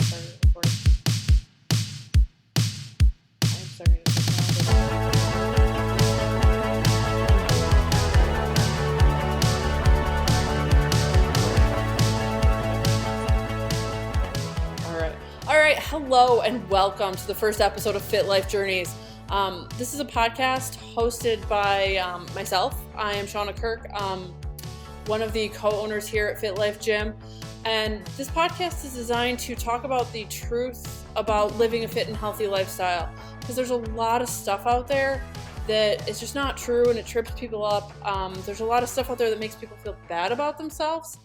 started recording. I'm starting to All right. Hello and welcome to the first episode of Fit Life Journeys. This is a podcast hosted by myself. I am Shauna Kirk, one of the co-owners here at Fit Life Gym. And this podcast is designed to talk about the truth about living a fit and healthy lifestyle. Because there's a lot of stuff out there that is just not true and it trips people up. There's a lot of stuff out there that makes people feel bad about themselves.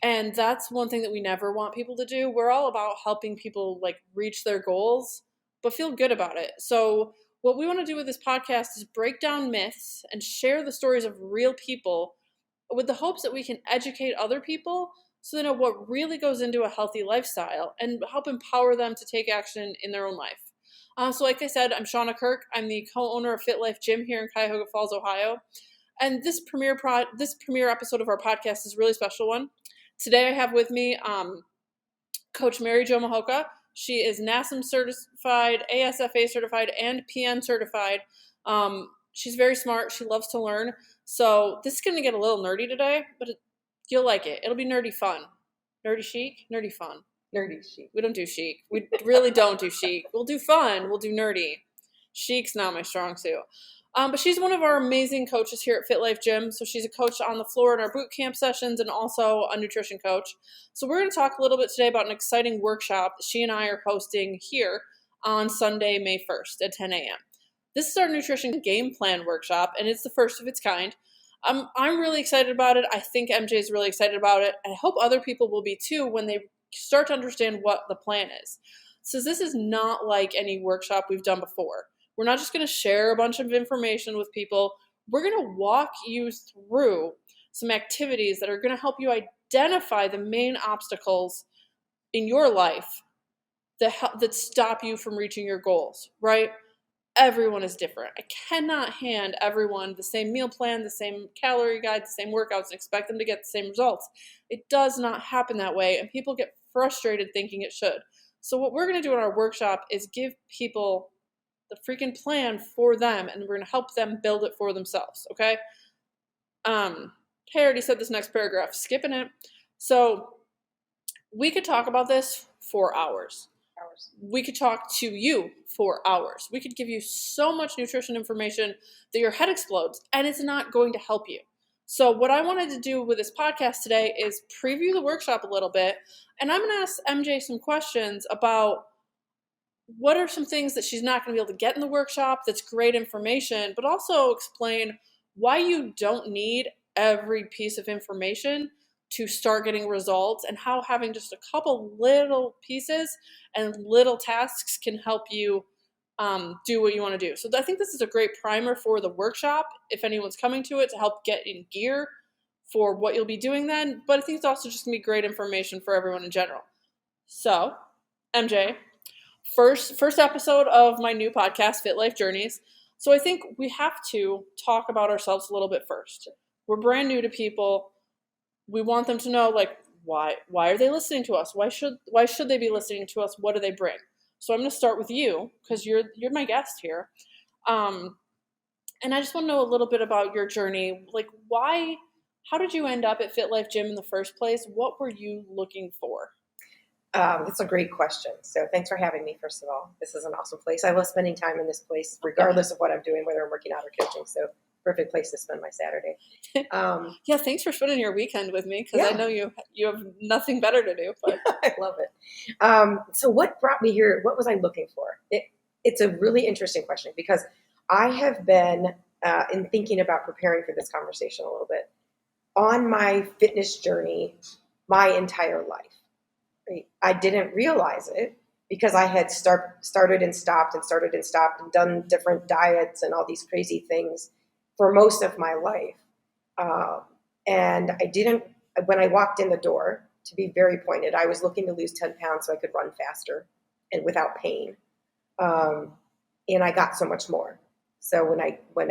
And that's one thing that we never want people to do. We're all about helping people reach their goals, but feel good about it. So what we want to do with this podcast is break down myths and share the stories of real people with the hopes that we can educate other people so they know what really goes into a healthy lifestyle and help empower them to take action in their own life. So like I said, I'm Shauna Kirk. I'm the co-owner of Fit Life Gym here in Cuyahoga Falls, Ohio. And this premiere episode of our podcast is a really special one. Today I have with me Coach Mary Jo Mihocka. She is NASM certified, ASFA certified, and PN certified. She's very smart. She loves to learn. So this is going to get a little nerdy today, but you'll like it. It'll be nerdy fun. Nerdy chic, nerdy fun. Nerdy chic. We don't do chic. We really don't do chic. We'll do fun. We'll do nerdy. Chic's not my strong suit. But she's one of our amazing coaches here at Fit Life Gym. So she's a coach on the floor in our boot camp sessions and also a nutrition coach. So we're going to talk a little bit today about an exciting workshop that she and I are hosting here on Sunday, May 1st at 10 a.m. This is our nutrition game plan workshop, and it's the first of its kind. I'm really excited about it. I think MJ is really excited about it. I hope other people will be too when they start to understand what the plan is. So this is not like any workshop we've done before. We're not just going to share a bunch of information with people. We're going to walk you through some activities that are going to help you identify the main obstacles in your life that stop you from reaching your goals, right? Everyone is different. I cannot hand everyone the same meal plan, the same calorie guide, the same workouts, and expect them to get the same results. It does not happen that way, and people get frustrated thinking it should. So what we're going to do in our workshop is give people the freaking plan for them, and we're going to help them build it for themselves, okay? I already said this next paragraph, skipping it. So we could talk about this for hours. We could talk to you for hours. We could give you so much nutrition information that your head explodes, and it's not going to help you. So what I wanted to do with this podcast today is preview the workshop a little bit, and I'm going to ask MJ some questions about what are some things that she's not going to be able to get in the workshop that's great information, but also explain why you don't need every piece of information to start getting results and how having just a couple little pieces and little tasks can help you do what you want to do. So I think this is a great primer for the workshop if anyone's coming to it to help get in gear for what you'll be doing then. But I think it's also just going to be great information for everyone in general. So, MJ, first episode of my new podcast, Fit Life Journeys. So I think we have to talk about ourselves a little bit first. We're brand new to people. We want them to know, why are they listening to us? Why should they be listening to us? What do they bring? So I'm going to start with you because you're my guest here. And I just want to know a little bit about your journey. How did you end up at Fit Life Gym in the first place? What were you looking for? That's a great question. So thanks for having me, first of all. This is an awesome place. I love spending time in this place, regardless of what I'm doing, whether I'm working out or coaching. So perfect place to spend my Saturday. Yeah, thanks for spending your weekend with me because I know you have nothing better to do. But I love it. So what brought me here? What was I looking for? It's a really interesting question because I have been, in thinking about preparing for this conversation a little bit, on my fitness journey my entire life. I didn't realize it because I had started and stopped and done different diets and all these crazy things for most of my life. And when I walked in the door, to be very pointed, I was looking to lose 10 pounds so I could run faster and without pain. And I got so much more. So when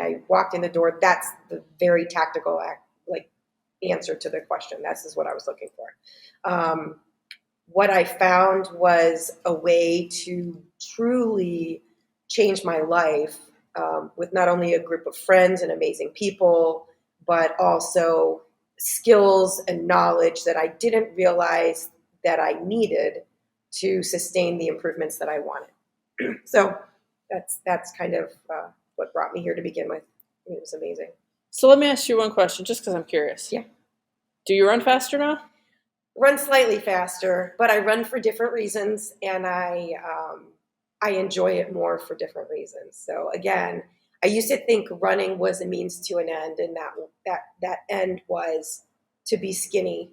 I walked in the door, that's the very tactical answer to the question. This is what I was looking for. what I found was a way to truly change my life with not only a group of friends and amazing people, but also skills and knowledge that I didn't realize that I needed to sustain the improvements that I wanted. So that's kind of what brought me here to begin with. It was amazing. So let me ask you one question, just because I'm curious. Yeah. Do you run faster now? Run slightly faster, but I run for different reasons, and I enjoy it more for different reasons. So again, I used to think running was a means to an end, and that end was to be skinny,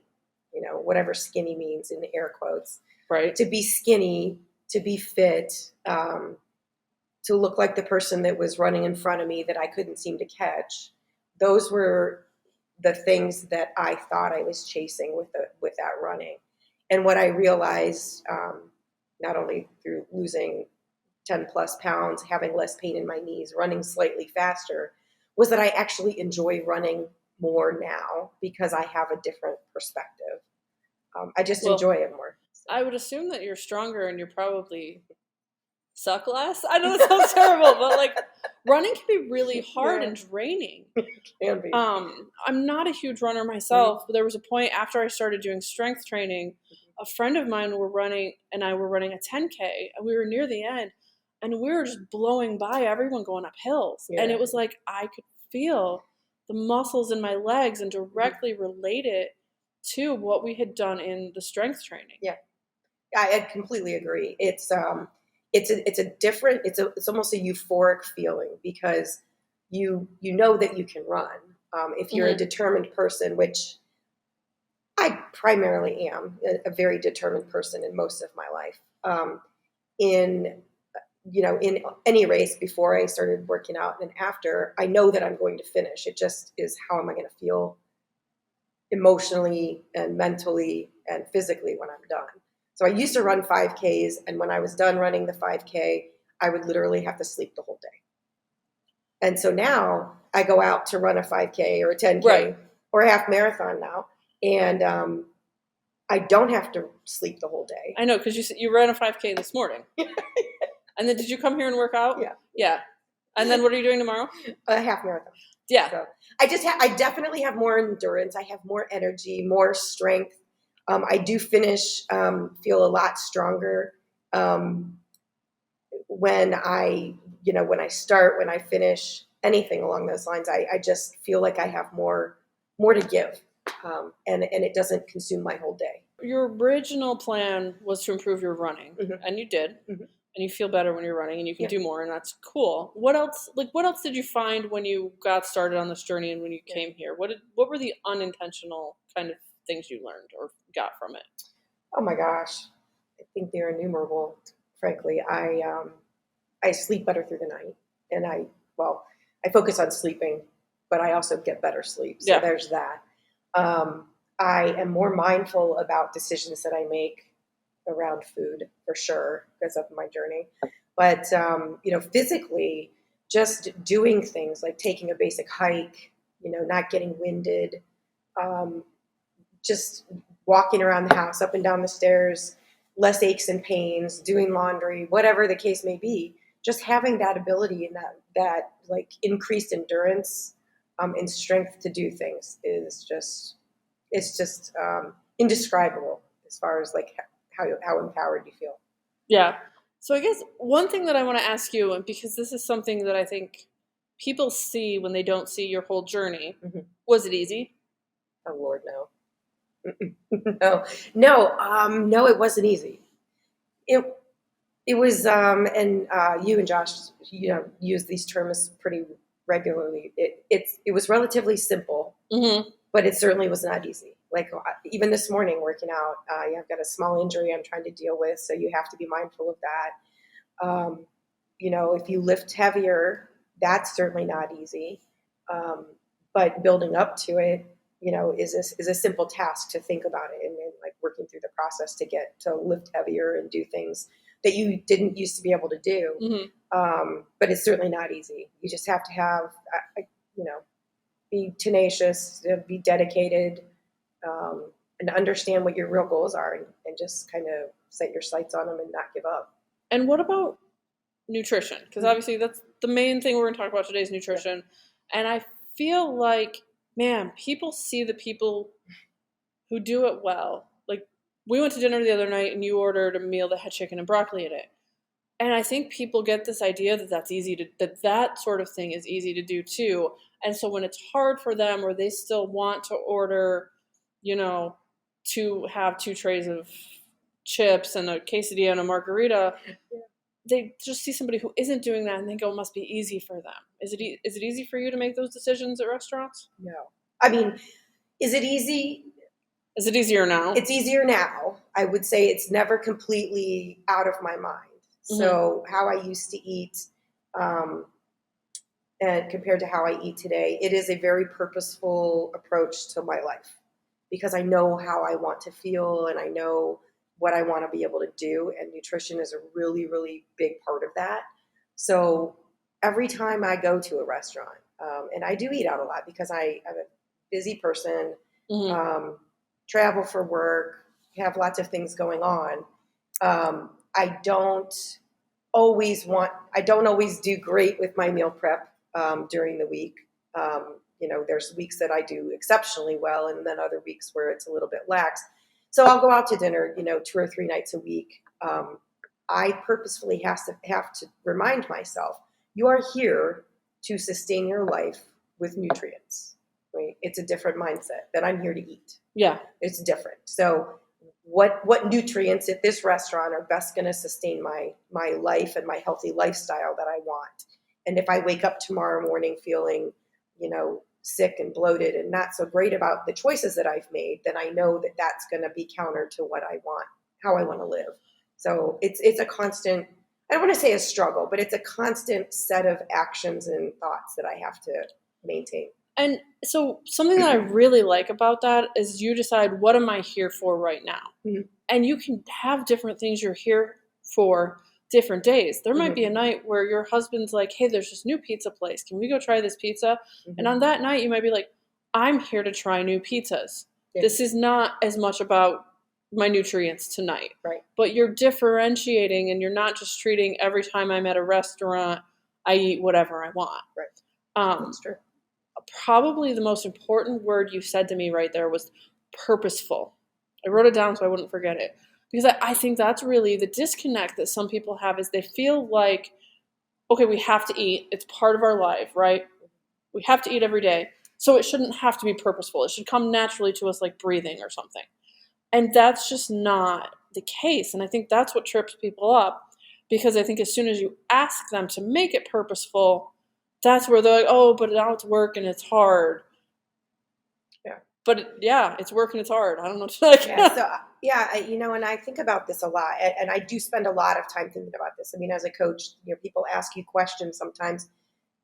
whatever skinny means in air quotes. Right. To be skinny, to be fit, to look like the person that was running in front of me that I couldn't seem to catch. Those were the things that I thought I was chasing with that running. And what I realized, not only through losing 10 plus pounds, having less pain in my knees, running slightly faster, was that I actually enjoy running more now because I have a different perspective. I just enjoy it more. So. I would assume that you're stronger and you're probably suck less. I know that sounds terrible, but like running can be really hard and draining. It can be. I'm not a huge runner myself, but there was a point after I started doing strength training, a friend of mine and I were running a 10K, and we were near the end, and we were just blowing by everyone going up hills. Yeah. And it was like I could feel the muscles in my legs and directly relate it to what we had done in the strength training. Yeah, I completely agree. It's almost a euphoric feeling because you know that you can run. If you're a determined person, which I primarily am, a very determined person in most of my life. In any race before I started working out and after, I know that I'm going to finish. It just is how am I going to feel emotionally and mentally and physically when I'm done. So I used to run 5Ks, and when I was done running the 5K, I would literally have to sleep the whole day. And so now I go out to run a 5K or a 10K or a half marathon now, and I don't have to sleep the whole day. I know, because you ran a 5K this morning. And then did you come here and work out? Yeah. Yeah. And then what are you doing tomorrow? A half marathon. Yeah. So I definitely have more endurance. I have more energy, more strength. I do finish, feel a lot stronger when I start, when I finish, anything along those lines. I just feel like I have more to give, and it doesn't consume my whole day. Your original plan was to improve your running, and you did. And you feel better when you're running, and you can do more, and that's cool. What else did you find when you got started on this journey and when you came here? What were the unintentional kind of things you learned or got from it? Oh my gosh, I think they're innumerable. Frankly, I sleep better through the night, and I focus on sleeping, but I also get better sleep. So there's that. I am more mindful about decisions that I make around food for sure because of my journey, but physically, just doing things like taking a basic hike, not getting winded, just walking around the house, up and down the stairs, less aches and pains, doing laundry, whatever the case may be, just having that ability and that like increased endurance and strength to do things is just indescribable as far as like how empowered you feel. Yeah. So I guess one thing that I want to ask you, and because this is something that I think people see when they don't see your whole journey, was it easy? Oh Lord, no. No, it wasn't easy. It was, and you and Josh, use these terms pretty regularly. It was relatively simple, but it certainly was not easy. Like even this morning working out, I've got a small injury I'm trying to deal with, so you have to be mindful of that. If you lift heavier, that's certainly not easy. But building up to it, is a simple task to think about it and like working through the process to get to lift heavier and do things that you didn't used to be able to do. But it's certainly not easy. You just have to have, be tenacious, be dedicated, and understand what your real goals are, and just kind of set your sights on them and not give up. And what about nutrition? Because obviously that's the main thing we're going to talk about today is nutrition. Yeah. And I feel like, man, people see the people who do it well. Like, we went to dinner the other night and you ordered a meal that had chicken and broccoli in it. And I think people get this idea that that's easy to, that sort of thing is easy to do too. And so when it's hard for them, or they still want to order, you know, to have 2 trays of chips and a quesadilla and a margarita, they just see somebody who isn't doing that and think, oh, it must be easy for them. Is it easy for you to make those decisions at restaurants? No. I mean, is it easy? Is it easier now? It's easier now. I would say it's never completely out of my mind. So how I used to eat, and compared to how I eat today, it is a very purposeful approach to my life, because I know how I want to feel and I know what I want to be able to do. And nutrition is a really, really big part of that. So every time I go to a restaurant, and I do eat out a lot because I'm a busy person, travel for work, have lots of things going on. I don't always do great with my meal prep during the week. There's weeks that I do exceptionally well, and then other weeks where it's a little bit lax. So I'll go out to dinner, 2 or 3 nights a week. I purposefully have to remind myself, you are here to sustain your life with nutrients. Right? It's a different mindset that I'm here to eat. Yeah, it's different. So what nutrients at this restaurant are best going to sustain my life and my healthy lifestyle that I want? And if I wake up tomorrow morning feeling, sick and bloated and not so great about the choices that I've made, then I know that that's going to be counter to what I want, how I want to live. So it's a constant, I don't want to say a struggle, but it's a constant set of actions and thoughts that I have to maintain. And so something that I really like about that is you decide, what am I here for right now? Mm-hmm. And you can have different things you're here for different days. There might be a night where your husband's like, hey, there's this new pizza place. Can we go try this pizza? Mm-hmm. And on that night, you might be like, I'm here to try new pizzas. Yeah. This is not as much about my nutrients tonight. Right. But you're differentiating, and you're not just treating every time I'm at a restaurant, I eat whatever I want. Right. That's true. Probably the most important word you said to me right there was purposeful. I wrote it down so I wouldn't forget it, because I think that's really the disconnect that some people have, is they feel like, okay, we have to eat. It's part of our life, right? We have to eat every day. So it shouldn't have to be purposeful. It should come naturally to us like breathing or something. And that's just not the case. And I think that's what trips people up, because I think as soon as you ask them to make it purposeful, that's where they're like, oh, but now it's work and it's hard. Yeah. But it's work and it's hard. I don't know what to like. And I think about this a lot. And I do spend a lot of time thinking about this. I mean, as a coach, people ask you questions sometimes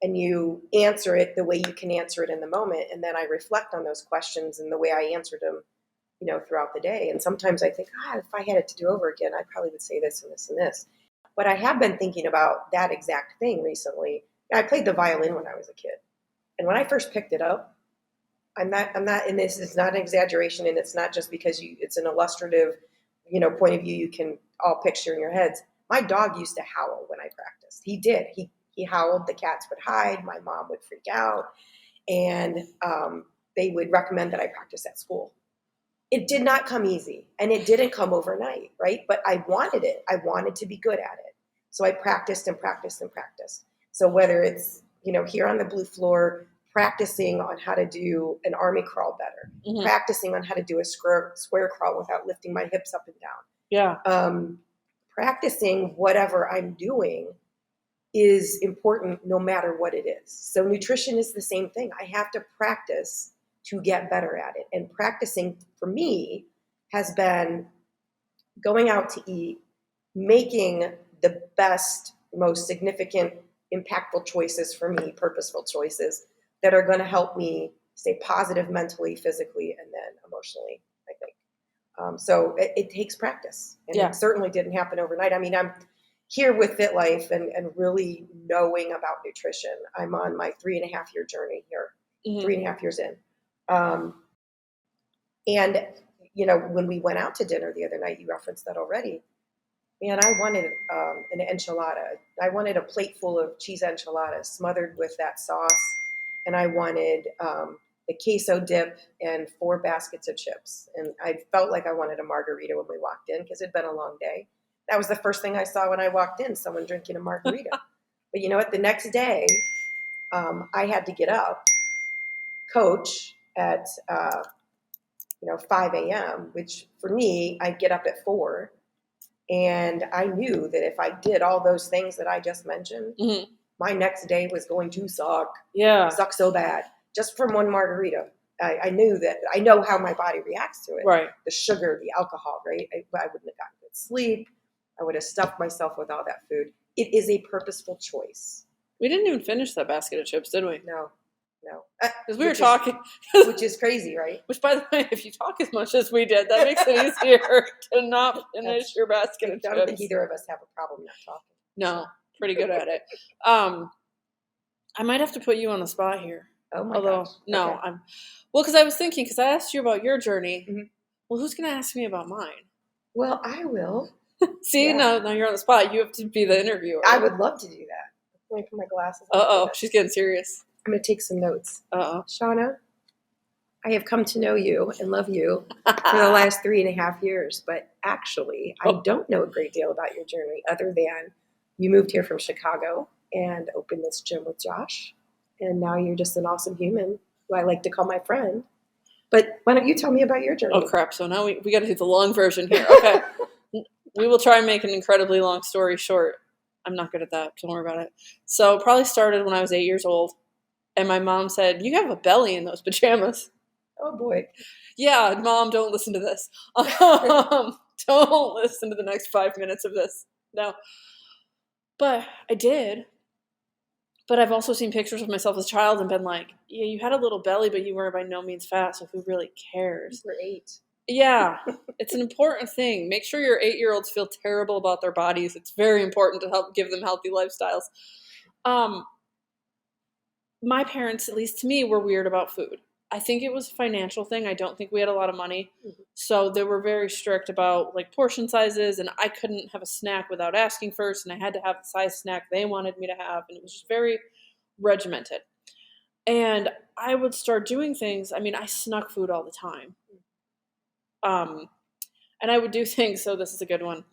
and you answer it the way you can answer it in the moment. And then I reflect on those questions and the way I answered them, throughout the day. And sometimes I think, if I had it to do over again, I probably would say this and this and this. But I have been thinking about that exact thing recently. I played the violin when I was a kid. And when I first picked it up, I'm not, and this is not an exaggeration, and it's not just because it's an illustrative, point of view you can all picture in your heads. My dog used to howl when I practiced. He did. He howled, the cats would hide, my mom would freak out, and they would recommend that I practice at school. It did not come easy, and it didn't come overnight, right? But I wanted it. I wanted to be good at it. So I practiced and practiced and practiced. So whether it's, here on the blue floor, practicing on how to do an army crawl better, practicing on how to do a square crawl without lifting my hips up and down. Yeah. Practicing whatever I'm doing is important no matter what it is. So nutrition is the same thing. I have to practice to get better at it. And practicing for me has been going out to eat, making the best, most significant, impactful choices for me, purposeful choices that are going to help me stay positive mentally, physically, and then emotionally, I think. So it takes practice. And it certainly didn't happen overnight. I mean, I'm here with Fit Life and really knowing about nutrition. I'm on my 3.5-year journey here, 3.5 years in. And, when we went out to dinner the other night, you referenced that already. Man, I wanted an enchilada. I wanted a plate full of cheese enchiladas smothered with that sauce. And I wanted the queso dip and 4 baskets of chips. And I felt like I wanted a margarita when we walked in because it'd been a long day. That was the first thing I saw when I walked in, someone drinking a margarita. But you know what? The next day, I had to get up, coach at 5 a.m., which for me, I'd get up at 4. And I knew that if I did all those things that I just mentioned, my next day was going to suck. Yeah. Suck so bad. Just from one margarita. I knew that. I know how my body reacts to it. Right. The sugar, the alcohol, right? I wouldn't have gotten good sleep. I would have stuffed myself with all that food. It is a purposeful choice. We didn't even finish that basket of chips, did we? No. Because we were talking. Which is crazy, right? Which, by the way, if you talk as much as we did, that makes it easier to not finish your basket of chips. I don't think either of us have a problem not talking. No, pretty good at it. I might have to put you on the spot here. Oh my gosh. No, okay. Because I was thinking, because I asked you about your journey. Mm-hmm. Well, who's going to ask me about mine? Well, I will. See, now you're on the spot. You have to be the interviewer. I would love to do that. Let me put my glasses on. Uh-oh, she's getting serious. I'm going to take some notes. Uh-oh. Shauna, I have come to know you and love you for the last 3.5 years, but actually, I don't know a great deal about your journey other than you moved here from Chicago and opened this gym with Josh, and now you're just an awesome human who I like to call my friend. But why don't you tell me about your journey? Oh, crap. So now we got to do the long version here. Okay. We will try and make an incredibly long story short. I'm not good at that. Don't worry about it. So it probably started when I was 8 years old. And my mom said, "You have a belly in those pajamas." Oh, boy. Yeah, Mom, don't listen to this. Don't listen to the next 5 minutes of this. No. But I did. But I've also seen pictures of myself as a child and been like, yeah, you had a little belly, but you were by no means fat, so who really cares? You were 8. Yeah, it's an important thing. Make sure your 8-year-olds feel terrible about their bodies. It's very important to help give them healthy lifestyles. My parents, at least to me, were weird about food. I think it was a financial thing. I don't think we had a lot of money. Mm-hmm. So they were very strict about like portion sizes, and I couldn't have a snack without asking first, and I had to have the size snack they wanted me to have, and it was just very regimented. And I would start doing things. I mean, I snuck food all the time. And I would do things, so this is a good one.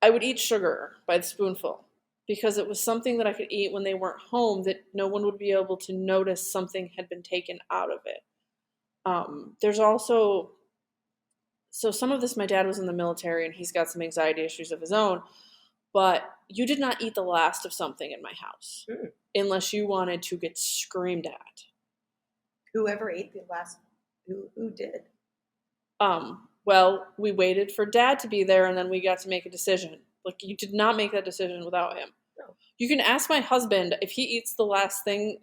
I would eat sugar by the spoonful because it was something that I could eat when they weren't home that no one would be able to notice something had been taken out of it. There's also, so some of this, my dad was in the military and he's got some anxiety issues of his own, but you did not eat the last of something in my house unless you wanted to get screamed at. Whoever ate the last, who did? Well, we waited for Dad to be there, and then we got to make a decision. Like, you did not make that decision without him. No. You can ask my husband if he eats the last thing,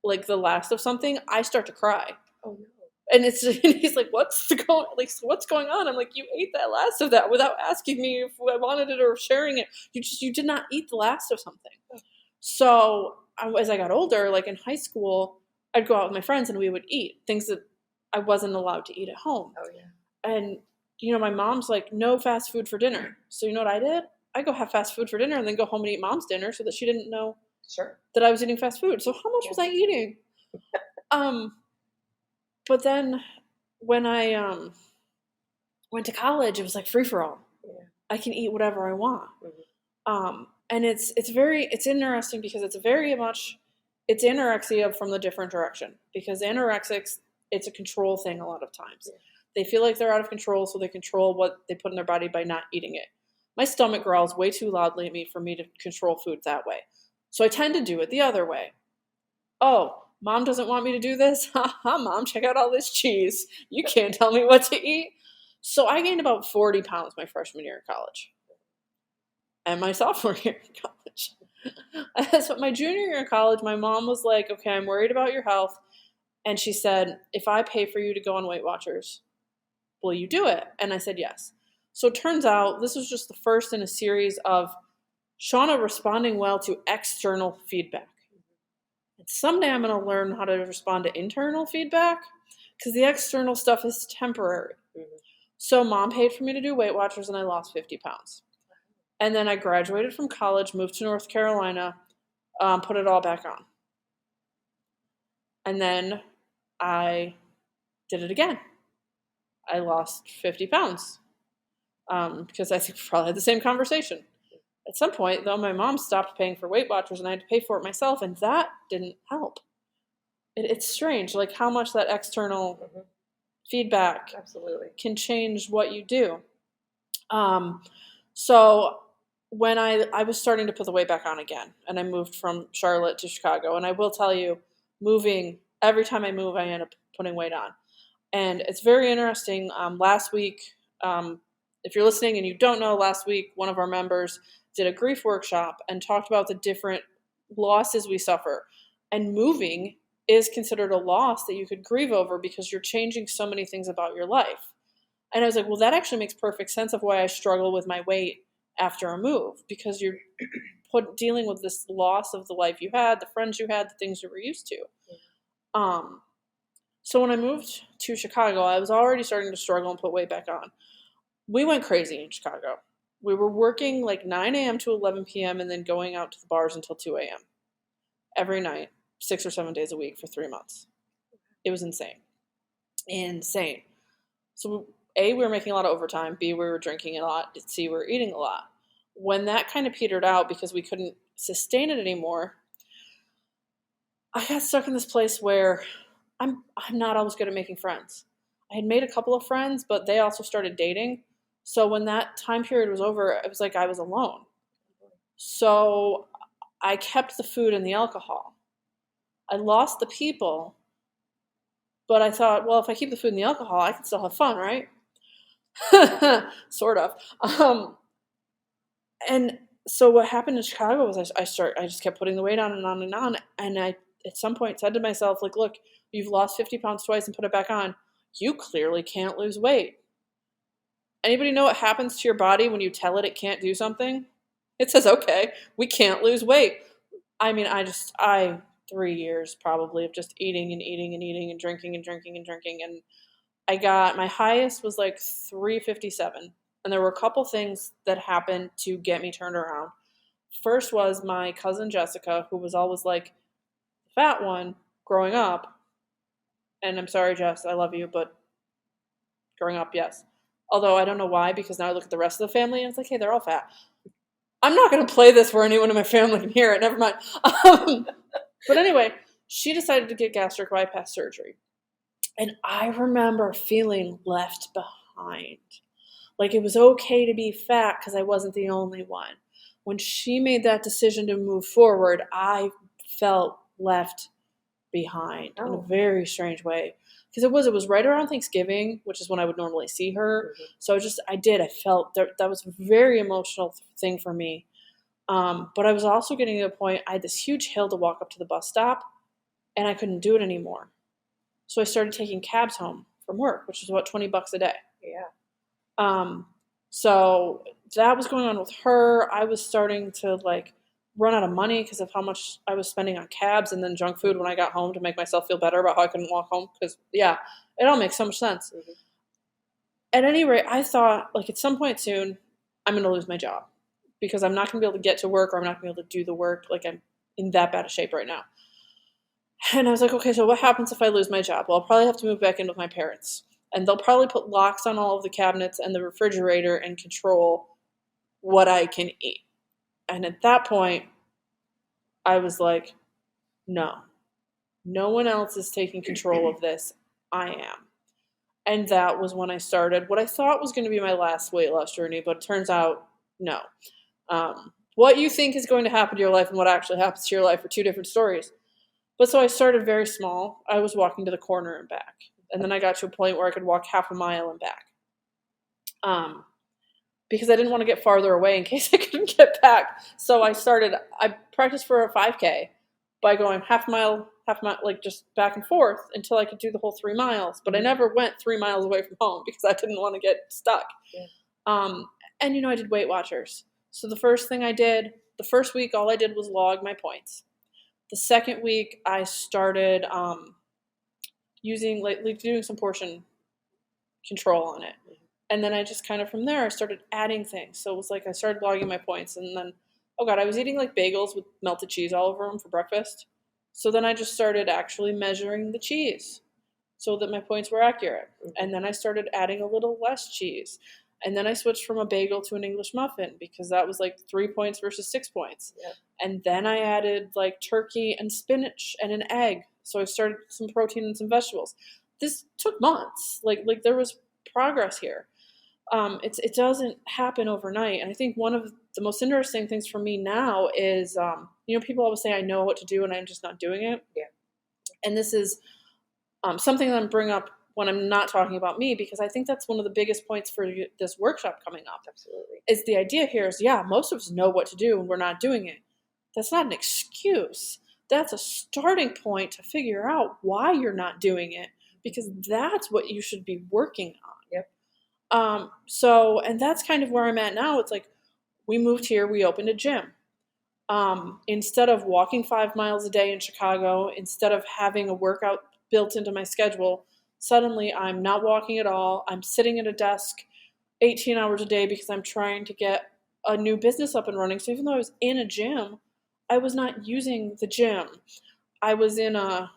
like the last of something, I start to cry. Oh no! And he's like, "What's going on?" I'm like, "You ate that last of that without asking me if I wanted it or sharing it. You did not eat the last of something." Oh. So as I got older, like in high school, I'd go out with my friends and we would eat things that I wasn't allowed to eat at home. Oh yeah. And, my mom's like, no fast food for dinner. So you know what I did? I go have fast food for dinner and then go home and eat Mom's dinner so that she didn't know that I was eating fast food. So how much was I eating? But then when I went to college, it was like free for all. Yeah. I can eat whatever I want. Mm-hmm. And it's interesting because it's anorexia from the different direction. Because anorexics, it's a control thing a lot of times. Yeah. They feel like they're out of control, so they control what they put in their body by not eating it. My stomach growls way too loudly at me for me to control food that way. So I tend to do it the other way. Oh, Mom doesn't want me to do this? Ha, Mom, check out all this cheese. You can't tell me what to eat. So I gained about 40 pounds my freshman year of college. And my sophomore year in college. So my junior year in college, my mom was like, okay, I'm worried about your health. And she said, if I pay for you to go on Weight Watchers, will you do it? And I said yes. So it turns out this was just the first in a series of Shauna responding well to external feedback. And someday I'm going to learn how to respond to internal feedback because the external stuff is temporary. Mm-hmm. So mom paid for me to do Weight Watchers, and I lost 50 pounds. And then I graduated from college, moved to North Carolina, put it all back on. And then I did it again. I lost 50 pounds because I think we probably had the same conversation. At some point, though, my mom stopped paying for Weight Watchers, and I had to pay for it myself, and that didn't help. It's strange, like how much that external Mm-hmm. feedback Absolutely can change what you do. So when I was starting to put the weight back on again, and I moved from Charlotte to Chicago, and I will tell you, moving, every time I move, I end up putting weight on. And it's very interesting. Last week, if you're listening and you don't know, last week, one of our members did a grief workshop and talked about the different losses we suffer. And moving is considered a loss that you could grieve over because you're changing so many things about your life. And I was like, well, that actually makes perfect sense of why I struggle with my weight after a move, because you're dealing with this loss of the life you had, the friends you had, the things you were used to. So when I moved to Chicago, I was already starting to struggle and put weight back on. We went crazy in Chicago. We were working like 9 a.m. to 11 p.m. and then going out to the bars until 2 a.m. every night, 6 or 7 days a week for 3 months. It was insane. Insane. So A, we were making a lot of overtime. B, we were drinking a lot. C, we were eating a lot. When that kind of petered out because we couldn't sustain it anymore, I got stuck in this place where I'm not always good at making friends. I had made a couple of friends, but they also started dating. So when that time period was over, it was like I was alone. So I kept the food and the alcohol. I lost the people, but I thought, well, if I keep the food and the alcohol, I can still have fun, right? Sort of. And so what happened in Chicago was I just kept putting the weight on and on and on. And I, at some point, said to myself, like, look, you've lost 50 pounds twice and put it back on. You clearly can't lose weight. Anybody know what happens to your body when you tell it can't do something? It says, okay, we can't lose weight. I mean, 3 years probably of just eating and eating and eating and drinking and drinking and drinking. And my highest was like 357. And there were a couple things that happened to get me turned around. First was my cousin Jessica, who was always like the fat one growing up. And I'm sorry, Jess, I love you, but growing up, yes. Although I don't know why, because now I look at the rest of the family and it's like, hey, they're all fat. I'm not going to play this where anyone in my family can hear it. Never mind. But anyway, she decided to get gastric bypass surgery. And I remember feeling left behind. Like it was okay to be fat because I wasn't the only one. When she made that decision to move forward, I felt left behind in a very strange way. Because it was right around Thanksgiving, which is when I would normally see her. Mm-hmm. So I felt that was a very emotional thing for me. But I was also getting to a point, I had this huge hill to walk up to the bus stop, and I couldn't do it anymore. So I started taking cabs home from work, which was about $20 a day. Yeah. So that was going on with her. I was starting to like run out of money because of how much I was spending on cabs and then junk food when I got home to make myself feel better about how I couldn't walk home. Because, yeah, it all makes so much sense. Mm-hmm. At any rate, I thought, like, at some point soon, I'm going to lose my job because I'm not going to be able to get to work or I'm not going to be able to do the work. Like, I'm in that bad a shape right now. And I was like, okay, so what happens if I lose my job? Well, I'll probably have to move back in with my parents. And they'll probably put locks on all of the cabinets and the refrigerator and control what I can eat. And at that point, I was like, no one else is taking control of this. I am. And that was when I started what I thought was going to be my last weight loss journey, but it turns out, no. What you think is going to happen to your life and what actually happens to your life are two different stories. But so I started very small. I was walking to the corner and back. And then I got to a point where I could walk half a mile and back. Because I didn't want to get farther away in case I couldn't get back. So I practiced for a 5K by going half a mile, like just back and forth until I could do the whole 3 miles. But I never went 3 miles away from home because I didn't want to get stuck. Yeah. And, I did Weight Watchers. So the first thing I did, the first week, all I did was log my points. The second week, I started using like doing some portion control on it. And then I just kind of from there I started adding things. So it was like I started logging my points, and then oh god, I was eating like bagels with melted cheese all over them for breakfast. So then I just started actually measuring the cheese so that my points were accurate. And then I started adding a little less cheese. And then I switched from a bagel to an English muffin because that was like 3 points versus 6 points. Yep. And then I added like turkey and spinach and an egg. So I started some protein and some vegetables. This took months. Like there was progress here. It doesn't happen overnight. And I think one of the most interesting things for me now is, people always say I know what to do and I'm just not doing it. Yeah. And this is something that I'm bringing up when I'm not talking about me, because I think that's one of the biggest points for this workshop coming up. Absolutely. Is the idea here is, most of us know what to do and we're not doing it. That's not an excuse. That's a starting point to figure out why you're not doing it, because that's what you should be working on. Yep. And that's kind of where I'm at now. It's like we moved here, we opened a gym. Instead of walking 5 miles a day in Chicago, instead of having a workout built into my schedule, suddenly I'm not walking at all. I'm sitting at a desk 18 hours a day because I'm trying to get a new business up and running. So even though I was in a gym, I was not using the gym. I was in a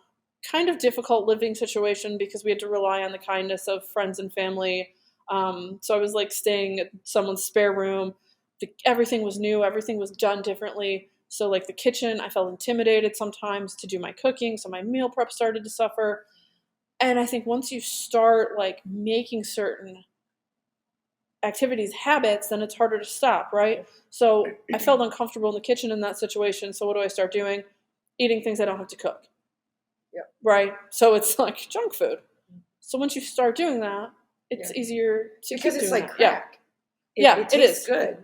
kind of difficult living situation because we had to rely on the kindness of friends and family. So I was like staying at someone's spare room. Everything was new. Everything was done differently. So like the kitchen, I felt intimidated sometimes to do my cooking. So my meal prep started to suffer. And I think once you start like making certain activities habits, then it's harder to stop, right? So I felt uncomfortable in the kitchen in that situation. So what do I start doing? Eating things I don't have to cook. Yep. Right? So it's like junk food. So once you start doing that, it's easier to because keep it's doing like that. crack. It tastes is good.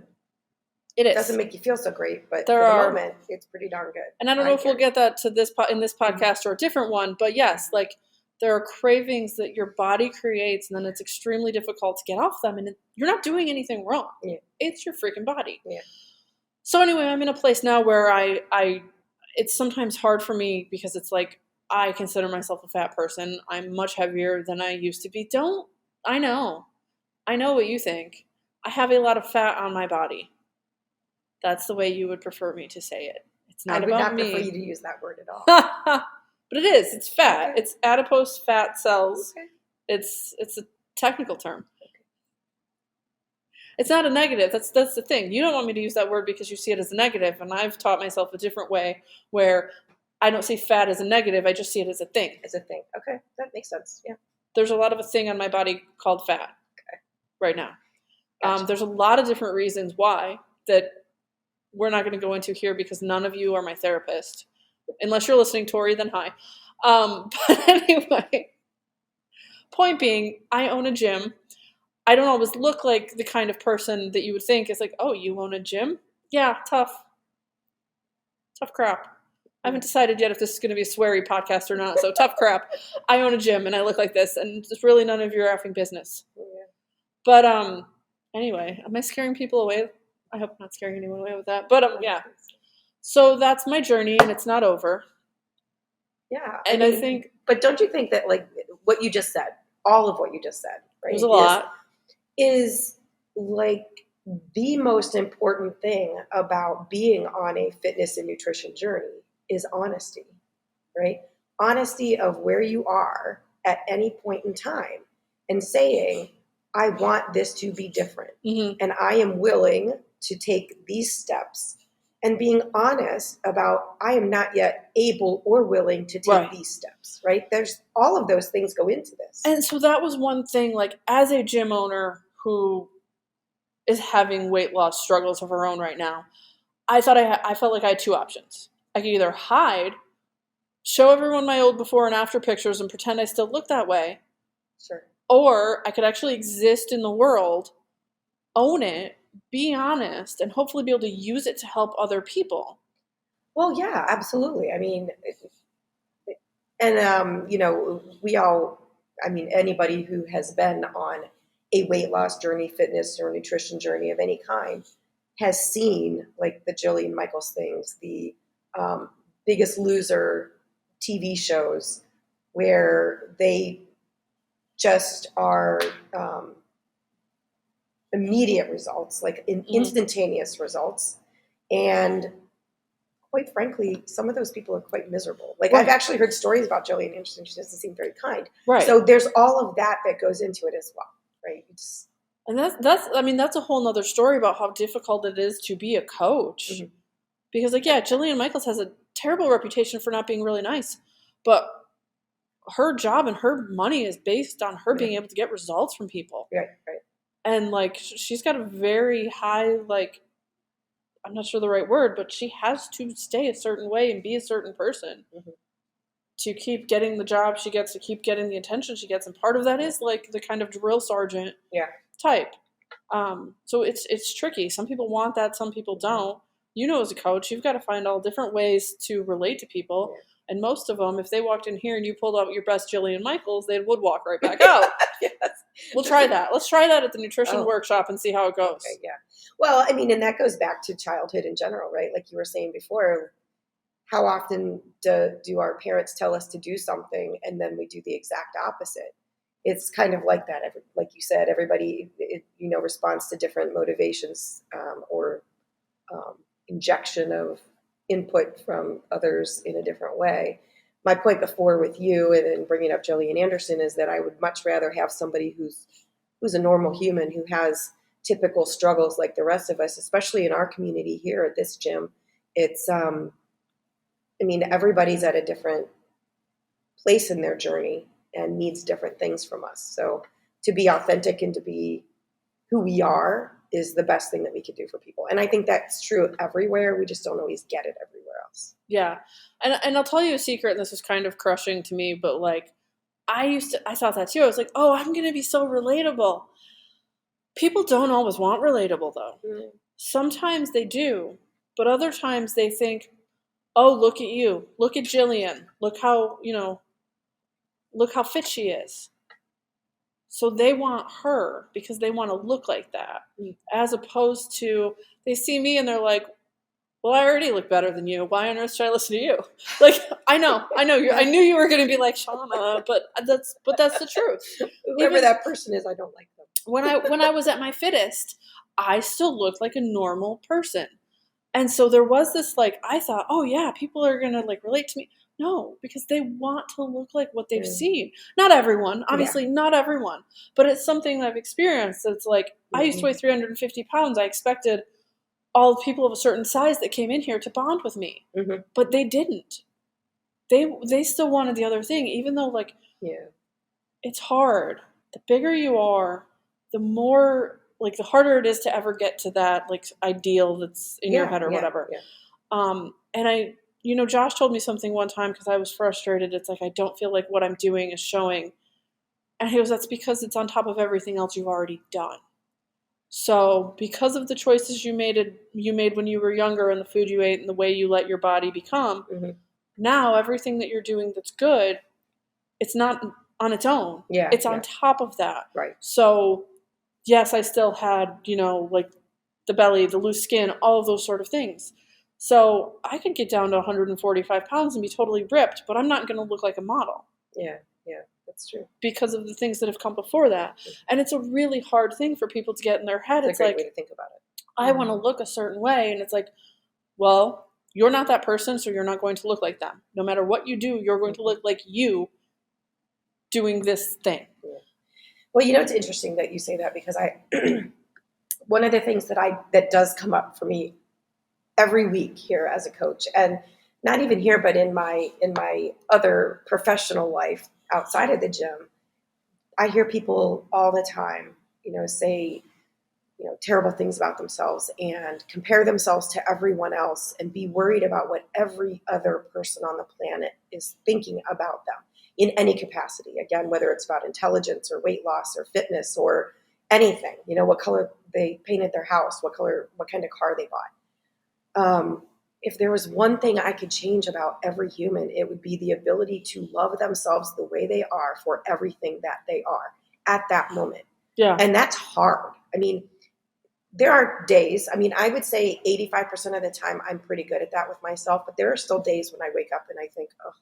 It is. It doesn't make you feel so great, but for the moment, it's pretty darn good. And I don't know if we'll get that to this in this podcast or a different one, but yes, like there are cravings that your body creates, and then it's extremely difficult to get off them, and you're not doing anything wrong. Yeah. It's your freaking body. Yeah. So anyway, I'm in a place now where I it's sometimes hard for me because it's like I consider myself a fat person. I'm much heavier than I used to be. I know what you think. I have a lot of fat on my body. That's the way you would prefer me to say it. It's not about me. I would not prefer you to use that word at all. But it is. It's fat. Okay. It's adipose fat cells. Okay. It's a technical term. Okay. It's not a negative. That's the thing. You don't want me to use that word because you see it as a negative, and I've taught myself a different way where I don't see fat as a negative. I just see it as a thing. As a thing. Okay. That makes sense. Yeah. There's a lot of a thing on my body called fat right now. Gotcha. There's a lot of different reasons why that we're not going to go into here because none of you are my therapist. Unless you're listening, Tori, then hi. But anyway, point being, I own a gym. I don't always look like the kind of person that you would think is like, oh, you own a gym? Yeah, tough crap. I haven't decided yet if this is going to be a sweary podcast or not, so tough crap. I own a gym and I look like this, and it's really none of your effing business. Yeah. But anyway, am I scaring people away? I hope I'm not scaring anyone away with that. But yeah. So that's my journey, and it's not over. Yeah. And I think... But don't you think that, like, what you just said, all of what you just said, right? There's a lot. Is like the most important thing about being on a fitness and nutrition journey is honesty, right? Honesty of where you are at any point in time and saying, I want this to be different. Mm-hmm. And I am willing to take these steps, and being honest about I am not yet able or willing to take these steps, right? There's all of those things go into this. And so that was one thing, like as a gym owner who is having weight loss struggles of her own right now, I felt like I had two options. I could either hide, show everyone my old before and after pictures and pretend I still look that way. Sure. Or I could actually exist in the world, own it, be honest, and hopefully be able to use it to help other people. Well, yeah, absolutely. I mean, and anybody who has been on a weight loss journey, fitness or nutrition journey of any kind has seen like the Jillian Michaels things, the Biggest Loser TV shows, where they just are immediate results, like instantaneous results. And quite frankly, some of those people are quite miserable. Like I've actually heard stories about Jillian Anderson. She doesn't seem very kind. Right. So there's all of that goes into it as well, right? And that's a whole nother story about how difficult it is to be a coach. Mm-hmm. Because Jillian Michaels has a terrible reputation for not being really nice. But her job and her money is based on her being able to get results from people. Right. And she's got a very high, I'm not sure the right word, but she has to stay a certain way and be a certain person to keep getting the job she gets, to keep getting the attention she gets. And part of that is the kind of drill sergeant type. So it's tricky. Some people want that, some people don't. As a coach, you've got to find all different ways to relate to people. Yeah. And most of them, if they walked in here and you pulled out your best Jillian Michaels, they would walk right back out. Yes. We'll try that. Let's try that at the nutrition workshop and see how it goes. Okay, yeah. Well, I mean, and that goes back to childhood in general, right? Like you were saying before, how often do our parents tell us to do something and then we do the exact opposite? It's kind of like that. Like you said, everybody, responds to different motivations or injection of input from others in a different way. My point before with you and then bringing up Jillian Anderson is that I would much rather have somebody who's a normal human who has typical struggles like the rest of us, especially in our community here at this gym. It's, everybody's at a different place in their journey and needs different things from us. So to be authentic and to be who we are is the best thing that we could do for people. And I think that's true everywhere. We just don't always get it everywhere else. Yeah. And I'll tell you a secret, and this is kind of crushing to me, but I thought that too. I was like, oh, I'm going to be so relatable. People don't always want relatable though. Mm-hmm. Sometimes they do, but other times they think, oh, look at you. Look at Jillian. Look how fit she is. So they want her because they want to look like that, as opposed to they see me and they're like, well, I already look better than you. Why on earth should I listen to you? I know. I knew you were going to be like Shauna, but that's the truth. Whoever that person is, I don't like them. When I was at my fittest, I still looked like a normal person. And so there was this I thought, oh yeah, people are going to relate to me. No, because they want to look like what they've seen. Not everyone, obviously not everyone, but it's something that I've experienced. It's I used to weigh 350 pounds. I expected all people of a certain size that came in here to bond with me, but they didn't. They still wanted the other thing, even though it's hard. The bigger you are, the more the harder it is to ever get to that ideal that's in your head or whatever. Yeah. And Josh told me something one time because I was frustrated. It's I don't feel like what I'm doing is showing. And he goes, that's because it's on top of everything else you've already done. So because of the choices you made when you were younger and the food you ate and the way you let your body become, now everything that you're doing that's good, it's not on its own. Yeah, it's on top of that. Right. So yes, I still had, the belly, the loose skin, all of those sort of things. So I could get down to 145 pounds and be totally ripped, but I'm not going to look like a model. Yeah, that's true. Because of the things that have come before that. And it's a really hard thing for people to get in their head. It's a great way to think about it. I want to look a certain way. And it's well, you're not that person, so you're not going to look like them. No matter what you do, you're going to look like you doing this thing. Yeah. Well, it's interesting that you say that because one of the things that does come up for me every week here as a coach, and not even here, but in my other professional life outside of the gym, I hear people all the time, say, terrible things about themselves and compare themselves to everyone else and be worried about what every other person on the planet is thinking about them in any capacity. Again, whether it's about intelligence or weight loss or fitness or anything, what color they painted their house, what kind of car they bought. If there was one thing I could change about every human, it would be the ability to love themselves the way they are for everything that they are at that moment. Yeah. And that's hard. There are days, I would say 85% of the time I'm pretty good at that with myself, but there are still days when I wake up and I think, oh,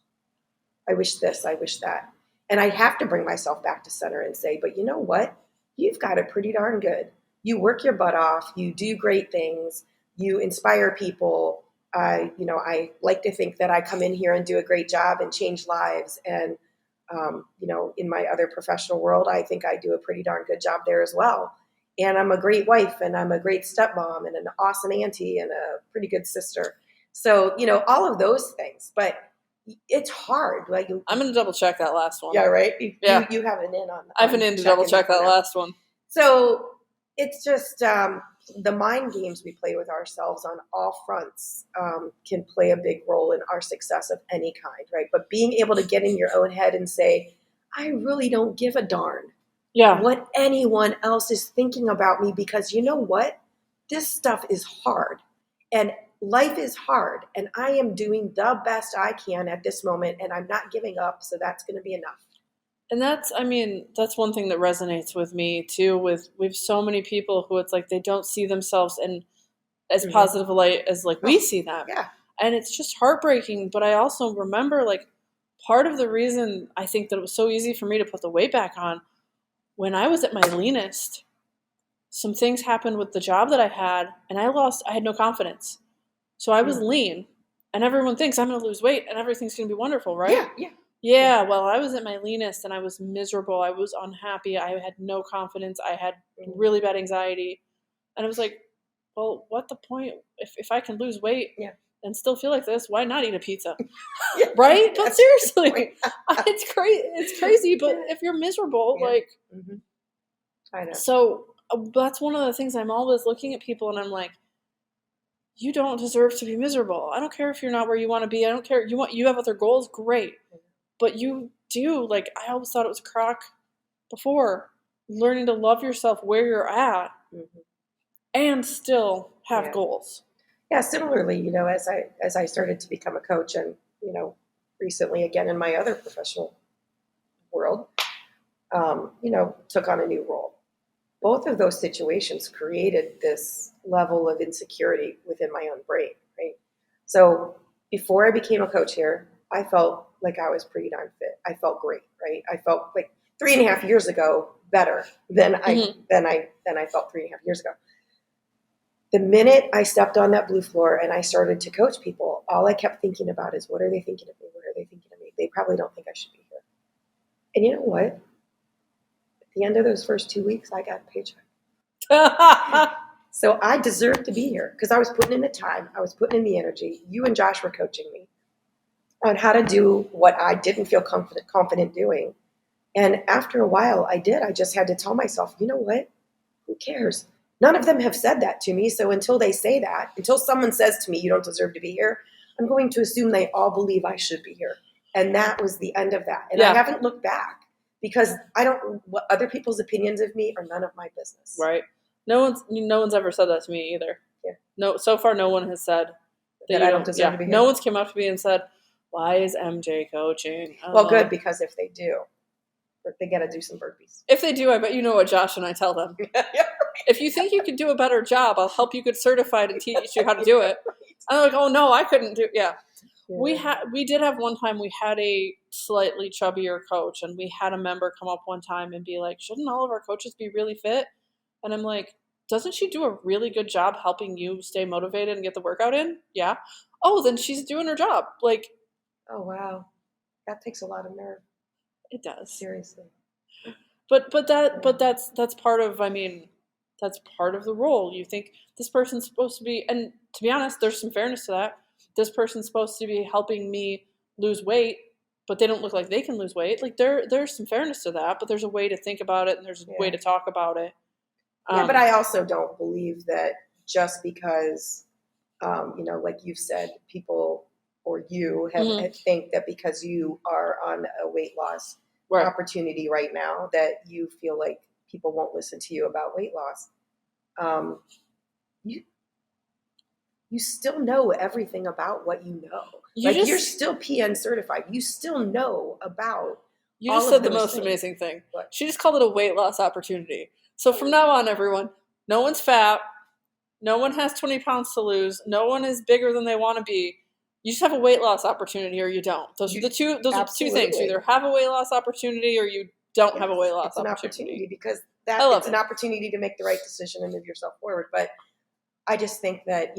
I wish this, I wish that. And I have to bring myself back to center and say, but you know what? You've got it pretty darn good. You work your butt off. You do great things. You inspire people. I like to think that I come in here and do a great job and change lives. And, in my other professional world, I think I do a pretty darn good job there as well. And I'm a great wife, and I'm a great stepmom, and an awesome auntie, and a pretty good sister. So, all of those things. But it's hard. Like, I'm going to double check that last one. Yeah, right? Yeah. You have an in on that. I have an in to double check that last one. So it's just the mind games we play with ourselves on all fronts can play a big role in our success of any kind, right? But being able to get in your own head and say, I really don't give a darn what anyone else is thinking about me, because you know what? This stuff is hard. And life is hard, and I am doing the best I can at this moment, and I'm not giving up, so that's going to be enough. And that's one thing that resonates with me too, with so many people who it's like they don't see themselves in as positive a light as like we see them. Yeah. And it's just heartbreaking. But I also remember, like, part of the reason I think that it was so easy for me to put the weight back on, when I was at my leanest, some things happened with the job that I had, and I had no confidence. So I was lean, and everyone thinks I'm going to lose weight and everything's going to be wonderful, right? Yeah, well, I was at my leanest, and I was miserable. I was unhappy. I had no confidence. I had really bad anxiety. And I was like, well, what the point? If I can lose weight and still feel like this, why not eat a pizza? Right? But seriously, it's crazy. But if you're miserable, I know. So that's one of the things. I'm always looking at people, and I'm like, you don't deserve to be miserable. I don't care if you're not where you want to be. I don't care. You have other goals, great. But you do, like, I always thought it was a crock before, learning to love yourself where you're at and still have goals. Yeah, similarly, as I started to become a coach, and, recently again in my other professional world, took on a new role. Both of those situations created this level of insecurity within my own brain, right? So before I became a coach here, I felt like I was pretty darn fit. I felt great, right? I felt like 3.5 years ago better than I felt 3.5 years ago. The minute I stepped on that blue floor and I started to coach people, all I kept thinking about is, what are they thinking of me? What are they thinking of me? They probably don't think I should be here. And you know what? At the end of those first 2 weeks, I got a paycheck. So I deserved to be here because I was putting in the time. I was putting in the energy. You and Josh were coaching me on how to do what I didn't feel confident doing. And after a while, I did. I just had to tell myself, you know what? Who cares? None of them have said that to me. So until they say that, until someone says to me, you don't deserve to be here, I'm going to assume they all believe I should be here. And that was the end of that. And I haven't looked back, because what other people's opinions of me are none of my business. Right. No one's ever said that to me either. Yeah. No, so far no one has said that I don't deserve to be here. No one's came up to me and said, why is MJ coaching? Well, good, because if they do, they got to do some burpees. If they do, I bet you know what Josh and I tell them. If you think you can do a better job, I'll help you get certified and teach you how to do it. I'm like, oh no, I couldn't do it. Yeah. We did have one time, we had a slightly chubbier coach, and we had a member come up one time and be like, shouldn't all of our coaches be really fit? And I'm like, doesn't she do a really good job helping you stay motivated and get the workout in? Yeah. Oh, then she's doing her job. Like, oh wow, that takes a lot of nerve. It does. Seriously. But that's part of, that's part of the role. You think this person's supposed to be, and to be honest, there's some fairness to that. This person's supposed to be helping me lose weight, but they don't look like they can lose weight. Like, there's some fairness to that, but there's a way to think about it, and there's a way to talk about it. But I also don't believe that just because, like you've said, people or you think that because you are on a weight loss opportunity right now, that you feel like people won't listen to you about weight loss. You still know everything about what you know. You're still PN certified. You still know about. You just said the most amazing thing. What? She just called it a weight loss opportunity. So from now on, everyone, no one's fat. No one has 20 pounds to lose. No one is bigger than they want to be. You just have a weight loss opportunity or you don't. Those are the two things. You either have a weight loss opportunity or you don't have a weight loss opportunity. It's an opportunity because it's an opportunity to make the right decision and move yourself forward. But I just think that,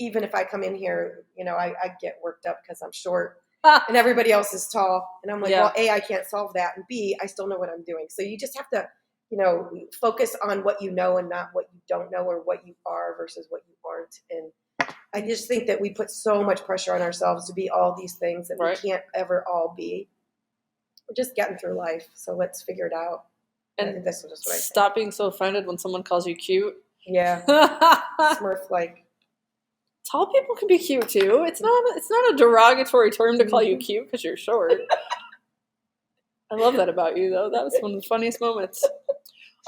even if I come in here, I get worked up because I'm short and everybody else is tall. And I'm like, well, A, I can't solve that. And B, I still know what I'm doing. So you just have to, focus on what you know and not what you don't know, or what you are versus what you aren't. And I just think that we put so much pressure on ourselves to be all these things that we can't ever all be. We're just getting through life. So let's figure it out. And this is just what I stop being so offended when someone calls you cute. Yeah. Smurf-like. Tall people can be cute too. It's not a derogatory term to call you cute because you're short. I love that about you, though. That was one of the funniest moments.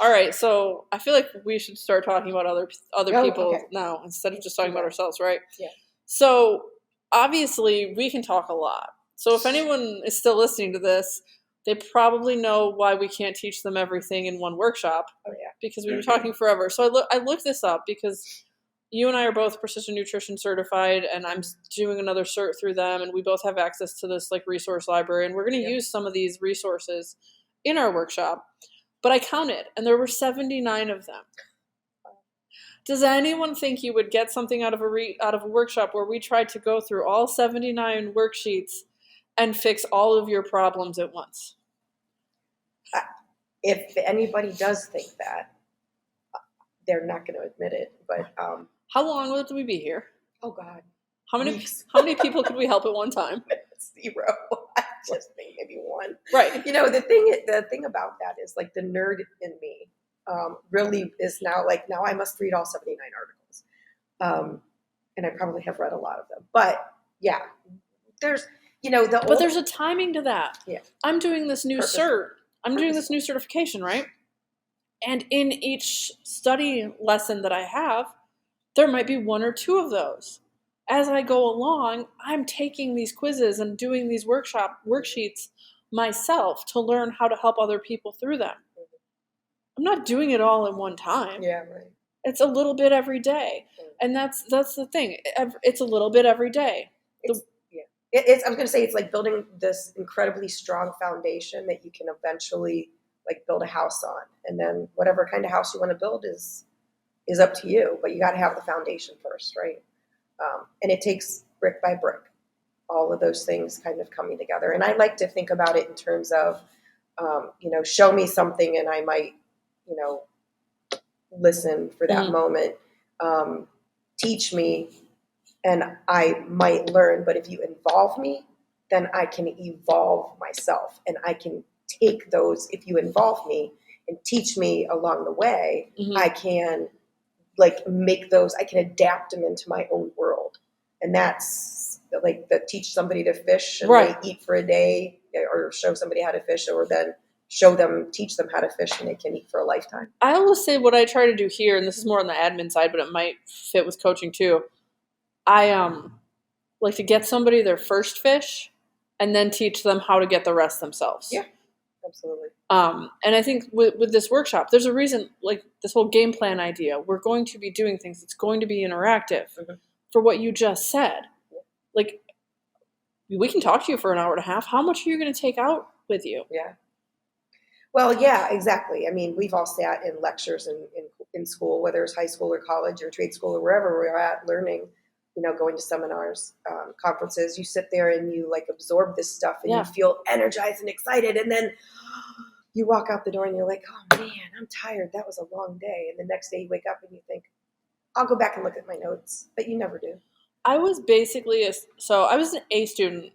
All right, so I feel like we should start talking about other people now instead of just talking about ourselves, right? Yeah. So obviously we can talk a lot. So if anyone is still listening to this, they probably know why we can't teach them everything in one workshop. Oh yeah. Because we've been talking forever. So I looked this up because you and I are both precision nutrition certified, and I'm doing another cert through them, and we both have access to this resource library, and we're going to use some of these resources in our workshop. But I counted, and there were 79 of them. Does anyone think you would get something out of a workshop where we tried to go through all 79 worksheets and fix all of your problems at once? If anybody does think that, they're not going to admit it. But how long would we be here? Oh God, how many people could we help at one time? 0. I just think maybe 1. Right. The thing about that is the nerd in me really is now I must read all 79 articles, and I probably have read a lot of them. But yeah, there's but there's a timing to that. Yeah, I'm doing this new cert. I'm doing this new certification, right? And in each study lesson that I have, there might be 1 or 2 of those. As I go along, I'm taking these quizzes and doing these worksheets myself to learn how to help other people through them. I'm not doing it all in one time. Yeah, right. It's a little bit every day. And that's the thing. It's a little bit every day. I was going to say it's like building this incredibly strong foundation that you can eventually build a house on. And then whatever kind of house you want to build is up to you. But you got to have the foundation first, right? And it takes brick by brick, all of those things kind of coming together. And I like to think about it in terms of, show me something and I might, listen for that moment. Teach me and I might learn. But if you involve me, then I can evolve myself. And I can take those, if you involve me and teach me along the way, I can make those, I can adapt them into my own world. And that's teach somebody to fish and they eat for a day, or show somebody how to fish, or then teach them how to fish and they can eat for a lifetime. I always say what I try to do here, and this is more on the admin side, but it might fit with coaching too. I like to get somebody their first fish and then teach them how to get the rest themselves. Yeah, absolutely. And I think with this workshop, there's a reason, this whole game plan idea, we're going to be doing things. It's going to be interactive for what you just said. We can talk to you for an hour and a half. How much are you going to take out with you? Yeah. Well, yeah, exactly. I mean, we've all sat in lectures in school, whether it's high school or college or trade school or wherever we're at learning, going to seminars, conferences. You sit there and you absorb this stuff and you feel energized and excited. And then you walk out the door and you're like, oh man, I'm tired. That was a long day. And the next day you wake up and you think, I'll go back and look at my notes. But you never do. I was basically I was an A student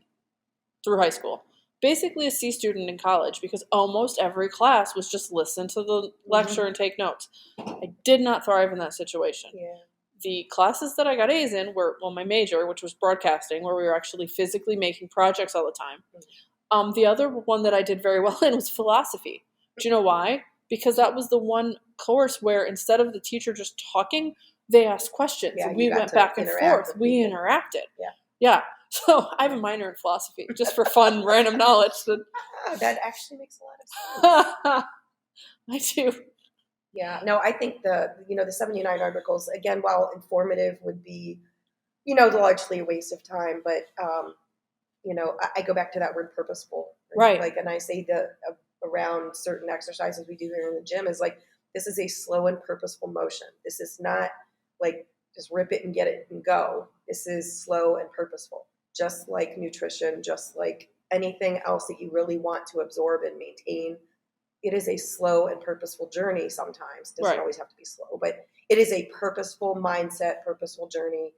through high school. Basically a C student in college because almost every class was just listen to the lecture and take notes. I did not thrive in that situation. Yeah. The classes that I got A's in were, my major, which was broadcasting, where we were actually physically making projects all the time. The other one that I did very well in was philosophy. Do you know why? Because that was the one course where instead of the teacher just talking, they asked questions. Yeah, we went back and forth. We interacted. Yeah. So I have a minor in philosophy, just for fun, random knowledge. That actually makes a lot of sense. I do. Yeah. No, I think the 79 articles, again, while informative would be largely a waste of time, but, I go back to that word purposeful. Right. Like, and I say around certain exercises we do here in the gym is like, this is a slow and purposeful motion. This is not like just rip it and get it and go. This is slow and purposeful, just like nutrition, just like anything else that you really want to absorb and maintain. It is a slow and purposeful journey sometimes. It doesn't always have to be slow, but it is a purposeful mindset, purposeful journey,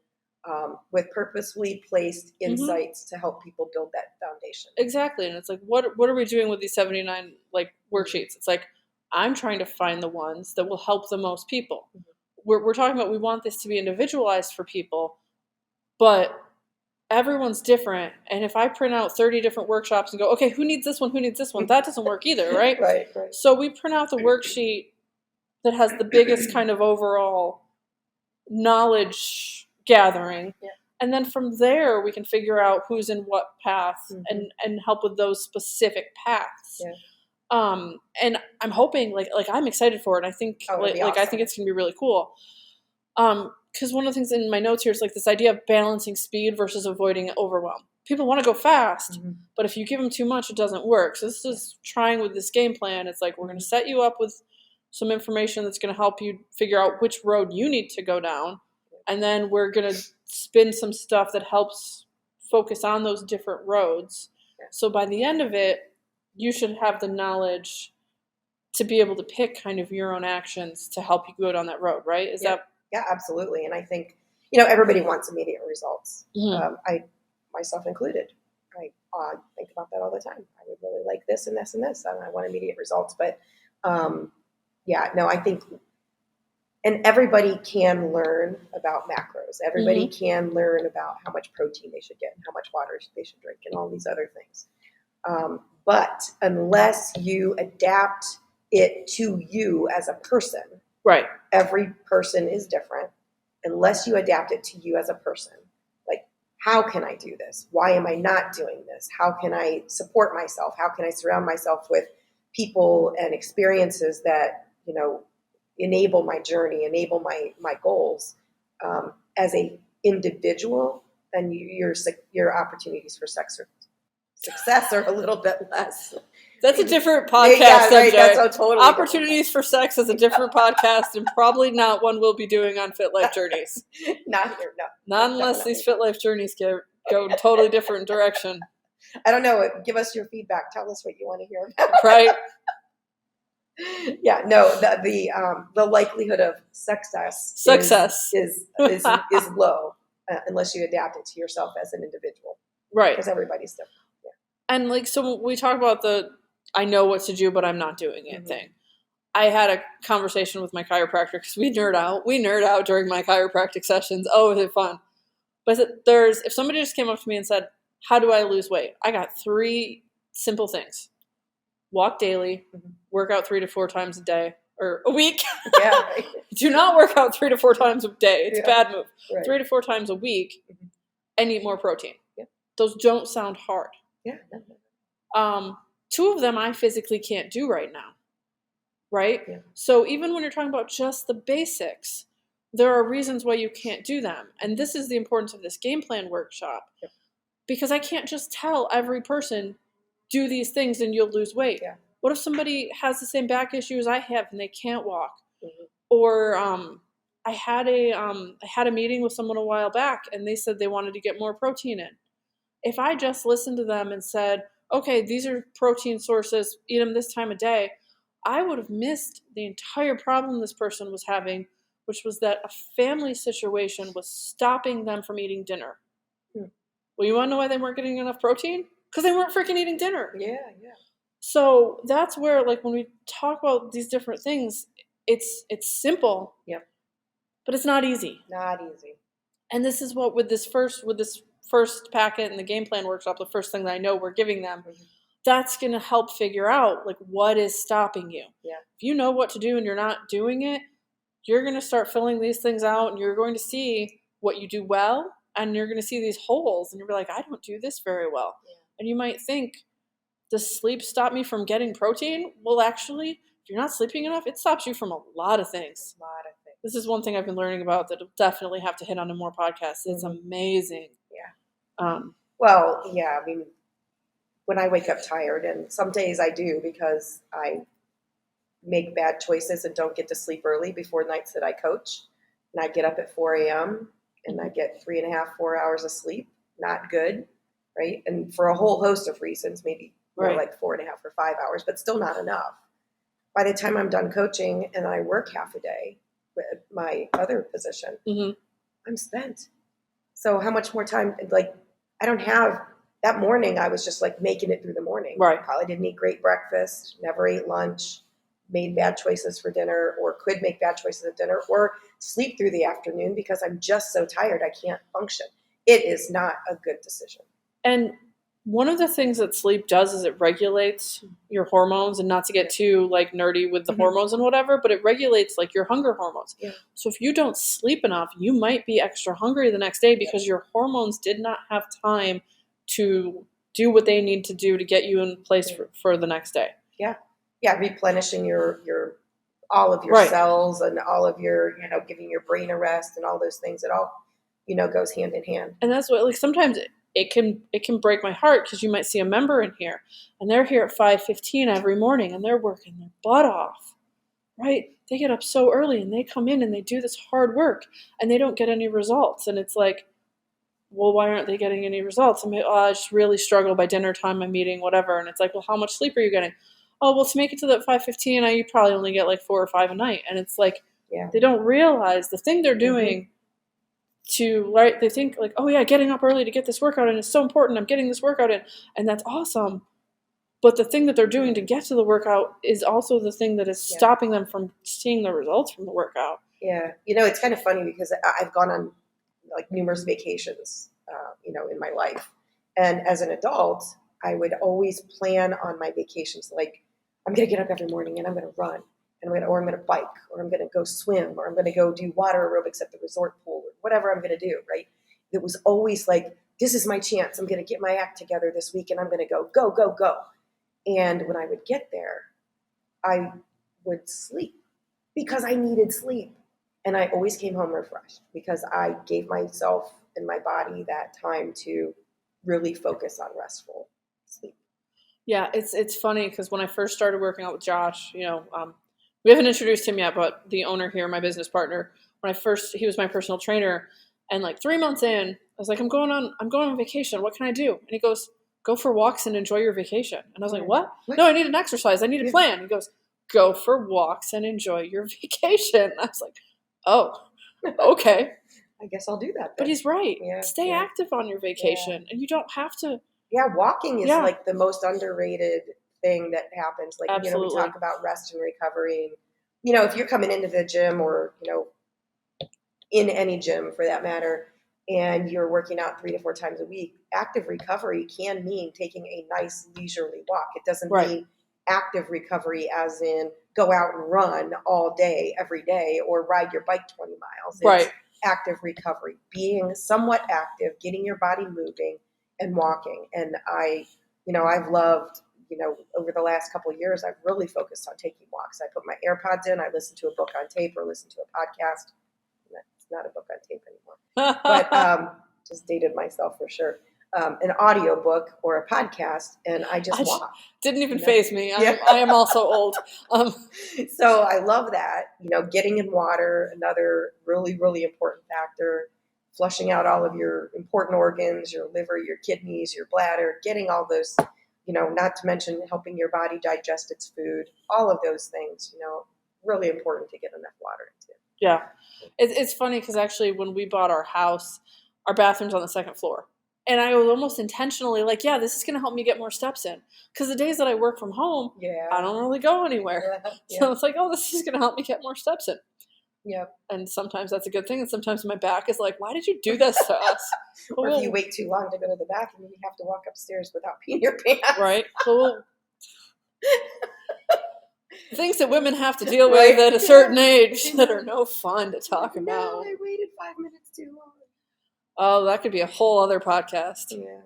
with purposefully placed insights to help people build that foundation. Exactly. And it's like, what are we doing with these 79 like worksheets? It's like, I'm trying to find the ones that will help the most people. We're talking about, we want this to be individualized for people, but everyone's different. And if I print out 30 different workshops and go, okay, who needs this one? Who needs this one? That doesn't work either, right? Right. So we print out the worksheet that has the biggest kind of overall knowledge gathering. Yeah. And then from there, we can figure out who's in what path and help with those specific paths. Yeah. And I'm hoping, like I'm excited for it. I think, awesome. I think it's gonna be really cool. Because one of the things in my notes here is like this idea of balancing speed versus avoiding overwhelm. People want to go fast, but if you give them too much, it doesn't work. So this is trying with this game plan. It's like, we're going to set you up with some information that's going to help you figure out which road you need to go down. And then we're going to spin some stuff that helps focus on those different roads. So by the end of it, you should have the knowledge to be able to pick kind of your own actions to help you go down that road, right? Is that? Yeah, absolutely. And I think, everybody wants immediate results. I, myself included, I think about that all the time. I would really like this and this and this, and I want immediate results. But I think, and everybody can learn about macros. Everybody can learn about how much protein they should get and how much water they should drink and all these other things. But unless you adapt it to you as a person, right? Every person is different. Unless you adapt it to you as a person, like, how can I do this? Why am I not doing this? How can I support myself? How can I surround myself with people and experiences that, enable my journey, enable my goals? As a individual, then your opportunities for success are a little bit less. That's a different podcast. Yeah, right. That's a totally Opportunities for Sex is a different podcast, and probably not one we'll be doing on Fit Life Journeys. Not here, no. Not unless these Fit Life Journeys go totally different direction. I don't know. Give us your feedback. Tell us what you want to hear about. Right. Yeah. No. The likelihood of success is low unless you adapt it to yourself as an individual. Right. Because everybody's different. And so we talk about the I know what to do, but I'm not doing it thing. I had a conversation with my chiropractor because we nerd out. We nerd out during my chiropractic sessions. Oh, is it fun? But if somebody just came up to me and said, how do I lose weight? I got 3 simple things. Walk daily, work out 3 to 4 times a day or a week. Yeah, right. Do not work out 3 to 4 times a day. It's a bad move. Right. 3 to 4 times a week and eat more protein. Yeah. Those don't sound hard. Yeah. 2 of them I physically can't do right now, right? Yeah. So even when you're talking about just the basics, there are reasons why you can't do them. And this is the importance of this game plan workshop. Yep. Because I can't just tell every person, do these things and you'll lose weight. Yeah. What if somebody has the same back issue as I have and they can't walk? Or I had a meeting with someone a while back and they said they wanted to get more protein in. If I just listened to them and said, okay, these are protein sources, eat them this time of day, I would have missed the entire problem this person was having, which was that a family situation was stopping them from eating dinner. Well, you want to know why they weren't getting enough protein? Because they weren't freaking eating dinner. Yeah. So that's where, like, when we talk about these different things, it's simple. Yep. But it's not easy. Not easy. And this is what with this first packet and the game plan workshop, the first thing that I know we're giving them, that's going to help figure out, like, what is stopping you. Yeah. If you know what to do and you're not doing it, you're going to start filling these things out and you're going to see what you do well and you're going to see these holes and you'll be like, I don't do this very well. Yeah. And you might think, does sleep stop me from getting protein? Well, actually, if you're not sleeping enough, it stops you from a lot of things. This is one thing I've been learning about that I'll definitely have to hit on in more podcasts. It's amazing. Yeah. Well, yeah, I mean, when I wake up tired, and some days I do because I make bad choices and don't get to sleep early before nights that I coach. And I get up at 4 a.m. and I get 3.5, 4 hours of sleep. Not good, right? And for a whole host of reasons, maybe more like 4.5 or 5 hours, but still not enough. By the time I'm done coaching and I work half a day with my other position, I'm spent. So how much more time? Like, I don't have that morning. I was just like making it through the morning. Right. Probably didn't eat great breakfast, never ate lunch, made bad choices for dinner, or could make bad choices at dinner, or sleep through the afternoon because I'm just so tired I can't function. It is not a good decision. And one of the things that sleep does is it regulates your hormones, and not to get too like nerdy with the hormones and whatever, but it regulates like your hunger hormones. Yeah. So if you don't sleep enough, you might be extra hungry the next day because your hormones did not have time to do what they need to do to get you in place for the next day. Yeah. Yeah. Replenishing your all of your cells and all of your, giving your brain a rest and all those things. It all, goes hand in hand. And that's what, like, sometimes it can break my heart because you might see a member in here and they're here at 5:15 every morning and they're working their butt off, right? They get up so early and they come in and they do this hard work and they don't get any results. And it's like, well, why aren't they getting any results? I just really struggle by dinner time, I'm eating, whatever. And it's like, well, how much sleep are you getting? Oh, well, to make it to that 5:15, you probably only get like 4 or 5 a night. And it's like, they don't realize the thing they're doing they think like, oh yeah, getting up early to get this workout in is so important. I'm getting this workout in, and that's awesome. But the thing that they're doing to get to the workout is also the thing that is stopping them from seeing the results from the workout. Yeah. It's kind of funny because I've gone on like numerous vacations, in my life. And as an adult, I would always plan on my vacations. Like, I'm going to get up every morning and I'm going to run, and I'm going to bike, or I'm going to go swim, or I'm going to go do water aerobics at the resort pool, or whatever I'm going to do. Right. It was always like, this is my chance. I'm going to get my act together this week and I'm going to go, go, go, go. And when I would get there, I would sleep because I needed sleep. And I always came home refreshed because I gave myself and my body that time to really focus on restful sleep. Yeah, it's funny because when I first started working out with Josh, we haven't introduced him yet, but the owner here, my business partner, he was my personal trainer, and like 3 months in, I was like, I'm going on vacation. What can I do? And he goes, go for walks and enjoy your vacation. And I was like, what? No, I need an exercise. I need a plan. He goes, go for walks and enjoy your vacation. I was like, oh, okay. I guess I'll do that then. But he's right. Yeah, stay active on your vacation, and you don't have to. Yeah, walking is like the most underrated thing that happens. Like, Absolutely. We talk about rest and recovery. If you're coming into the gym or, in any gym for that matter, and you're working out 3 to 4 times a week, active recovery can mean taking a nice leisurely walk. It doesn't mean active recovery as in go out and run all day, every day, or ride your bike 20 miles. It's active recovery, being somewhat active, getting your body moving and walking. And I've loved, over the last couple of years, I've really focused on taking walks. I put my AirPods in, I listen to a book on tape or listen to a podcast. It's not a book on tape anymore, but just dated myself for sure. An audio book or a podcast, and I just walk. Didn't even faze me. I am also old. So I love that. Getting in water, another really, really important factor. Flushing out all of your important organs, your liver, your kidneys, your bladder, getting all those, not to mention helping your body digest its food, all of those things, really important to get enough water into. Yeah. It's funny because actually when we bought our house, our bathroom's on the second floor. And I was almost intentionally like, this is going to help me get more steps in. Because the days that I work from home, I don't really go anywhere. So it's like, this is going to help me get more steps in. Yep. And sometimes that's a good thing. And sometimes my back is like, why did you do this to us? Or if you wait too long to go to the bathroom, you have to walk upstairs without peeing your pants. Right. Cool. Things that women have to deal with at a certain age that are no fun to talk about. No, I waited 5 minutes too long. Oh, that could be a whole other podcast. Yeah.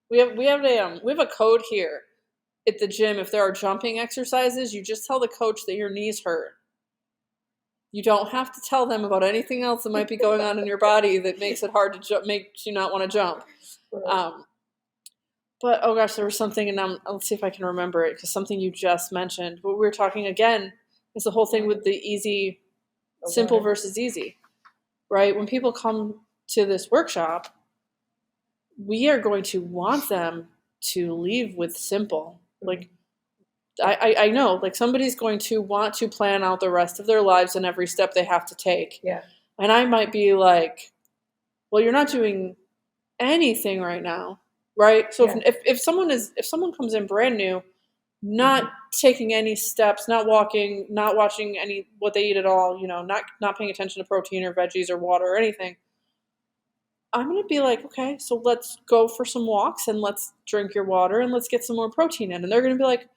We have a code here at the gym. If there are jumping exercises, you just tell the coach that your knees hurt. You don't have to tell them about anything else that might be going on in your body that makes it hard to jump, makes you not want to jump. Right. But oh gosh, there was something, and let's see if I can remember it, because something you just mentioned. What we were talking again is the whole thing with the easy, simple versus easy, right? When people come to this workshop, we are going to want them to leave with simple. Like, I know, like, somebody's going to want to plan out the rest of their lives and every step they have to take. Yeah. And I might be like, well, you're not doing anything right now, right? So if someone comes in brand new, not taking any steps, not walking, not watching what they eat at all, not paying attention to protein or veggies or water or anything, I'm going to be like, okay, so let's go for some walks and let's drink your water and let's get some more protein in. And they're going to be like,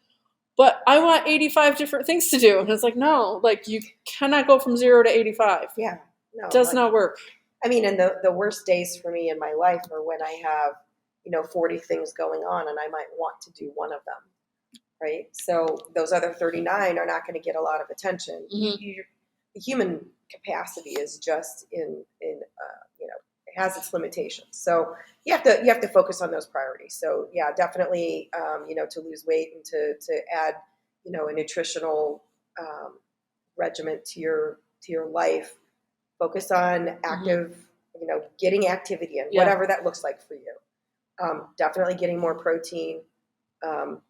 but I want 85 different things to do. And it's like, no, like, you cannot go from 0 to 85. Yeah. No. It does not work. I mean, and the worst days for me in my life are when I have, 40 things going on and I might want to do one of them, right? So those other 39 are not going to get a lot of attention. The human capacity is just it has its limitations. So you have to focus on those priorities. So yeah, definitely, to lose weight and to add, a nutritional regimen to your life. Focus on active, getting activity in, whatever that looks like for you. Definitely getting more protein. And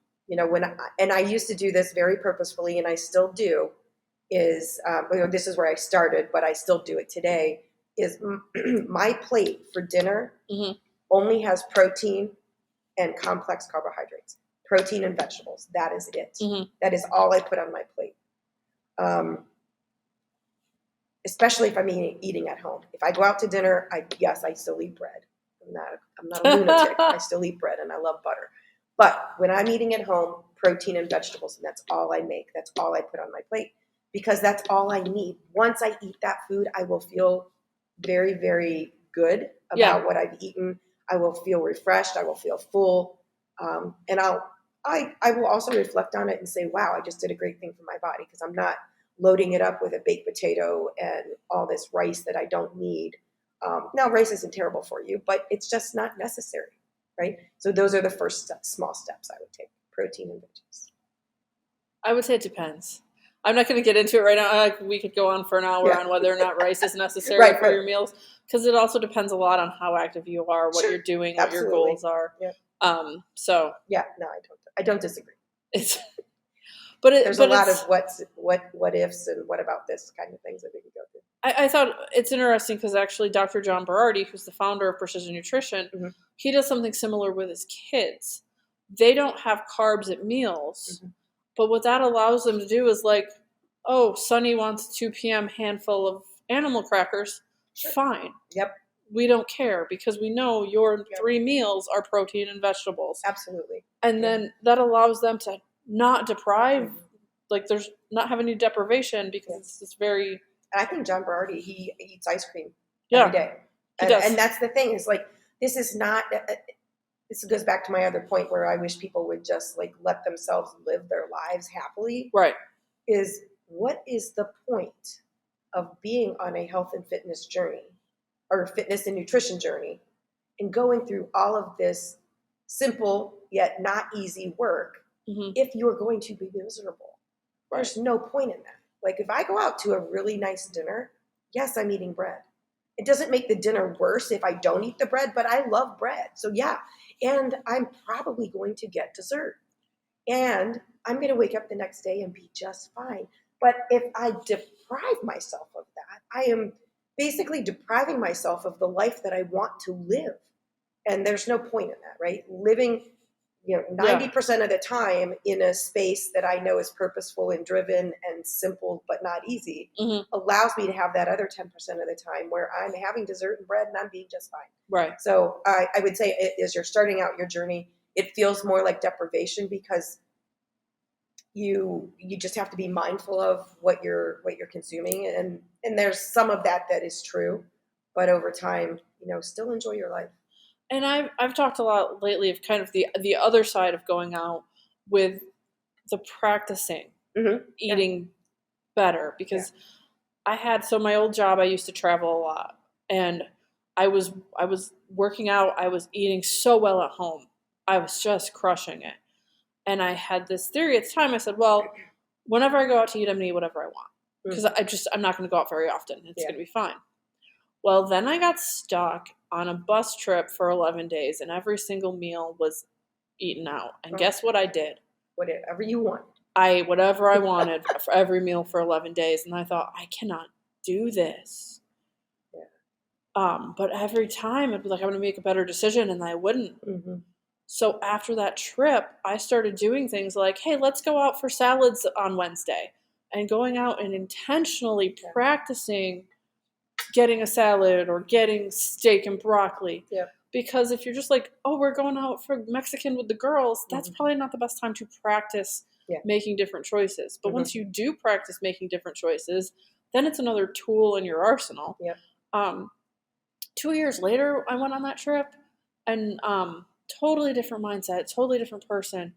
I used to do this very purposefully, and I still do. This is where I started, but I still do it today. Is my plate for dinner only has protein and complex carbohydrates, protein and vegetables. That is it. That is all I put on my plate. Especially if I'm eating at home. If I go out to dinner, I still eat bread. I'm not a lunatic. I still eat bread, and I love butter. But when I'm eating at home, protein and vegetables, and that's all I make. That's all I put on my plate, because that's all I need. Once I eat that food, I will feel very, very good about what I've eaten. I will feel refreshed. I will feel full, and I will also reflect on it and say, "Wow, I just did a great thing for my body," because I'm not loading it up with a baked potato and all this rice that I don't need. Now, rice isn't terrible for you, but it's just not necessary, right? So those are the first small steps I would take: protein and veggies. I would say it depends. I'm not going to get into it right now. We could go on for an hour on whether or not rice is necessary for your meals, because it also depends a lot on how active you are, what you're doing, what your goals are. Yeah. So yeah, no, I don't disagree. There's a lot of what ifs and what about this kind of things that we can go through. I thought it's interesting because actually Dr. John Berardi, who's the founder of Precision Nutrition, he does something similar with his kids. They don't have carbs at meals, but what that allows them to do is like, oh, Sonny wants a 2 p.m. handful of animal crackers. Sure. Fine. Yep. We don't care, because we know your 3 meals are protein and vegetables. Absolutely. And then that allows them to not deprive, like there's not have any deprivation, because it's very... And I think John Berardi, he eats ice cream every day. And that's the thing, is like, this is not... This goes back to my other point where I wish people would just like let themselves live their lives happily. Right. Is what is the point of being on a health and fitness journey, or fitness and nutrition journey, and going through all of this simple yet not easy work if you're going to be miserable? Right. There's no point in that. Like, if I go out to a really nice dinner, yes, I'm eating bread. It doesn't make the dinner worse if I don't eat the bread, but I love bread. So yeah, and I'm probably going to get dessert. And I'm going to wake up the next day and be just fine. But if I deprive myself of that, I am basically depriving myself of the life that I want to live. And there's no point in that, right? Living 90% of the time in a space that I know is purposeful and driven and simple but not easy allows me to have that other 10% of the time where I'm having dessert and bread and I'm being just fine. Right. So I would say, as you're starting out your journey, it feels more like deprivation, because you just have to be mindful of what you're consuming, and there's some of that is true, but over time, still enjoy your life. And I've talked a lot lately of kind of the other side of going out with the practicing eating better, because So my old job, I used to travel a lot, and I was working out. I was eating so well at home. I was just crushing it. And I had this theory at the time. I said, well, whenever I go out to eat, I'm going to eat whatever I want. Because I'm not going to go out very often. It's going to be fine. Well, then I got stuck on a bus trip for 11 days, and every single meal was eaten out. And guess what I did? Whatever you want. Whatever I wanted for every meal for 11 days. And I thought, I cannot do this. But every time I'd be like, I'm going to make a better decision, and I wouldn't. Mm-hmm. So after that trip, I started doing things like, hey, let's go out for salads on Wednesday, and going out and intentionally practicing getting a salad or getting steak and broccoli. Yep. Because if you're just like, oh, we're going out for Mexican with the girls, that's probably not the best time to practice making different choices. But once you do practice making different choices, then it's another tool in your arsenal. Yep. 2 years later, I went on that trip, and totally different mindset, totally different person.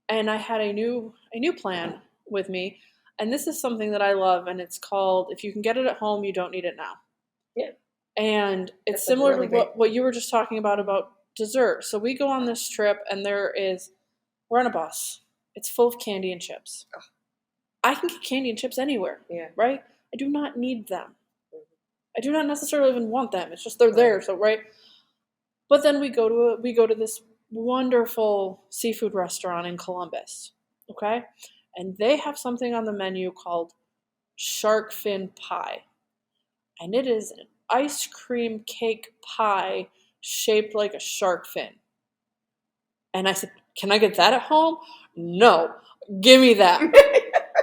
And I had a new plan with me. And this is something that I love, and it's called, if you can get it at home, you don't need it now. Yeah. And it's similar to what you were just talking about dessert. So we go on this trip, and we're on a bus. It's full of candy and chips. Oh. I can get candy and chips anywhere, right? I do not need them. I do not necessarily even want them. It's just they're there, so right? But then we go to this wonderful seafood restaurant in Columbus, okay? And they have something on the menu called shark fin pie. And it is an ice cream cake pie shaped like a shark fin. And I said, can I get that at home? No. Give me that.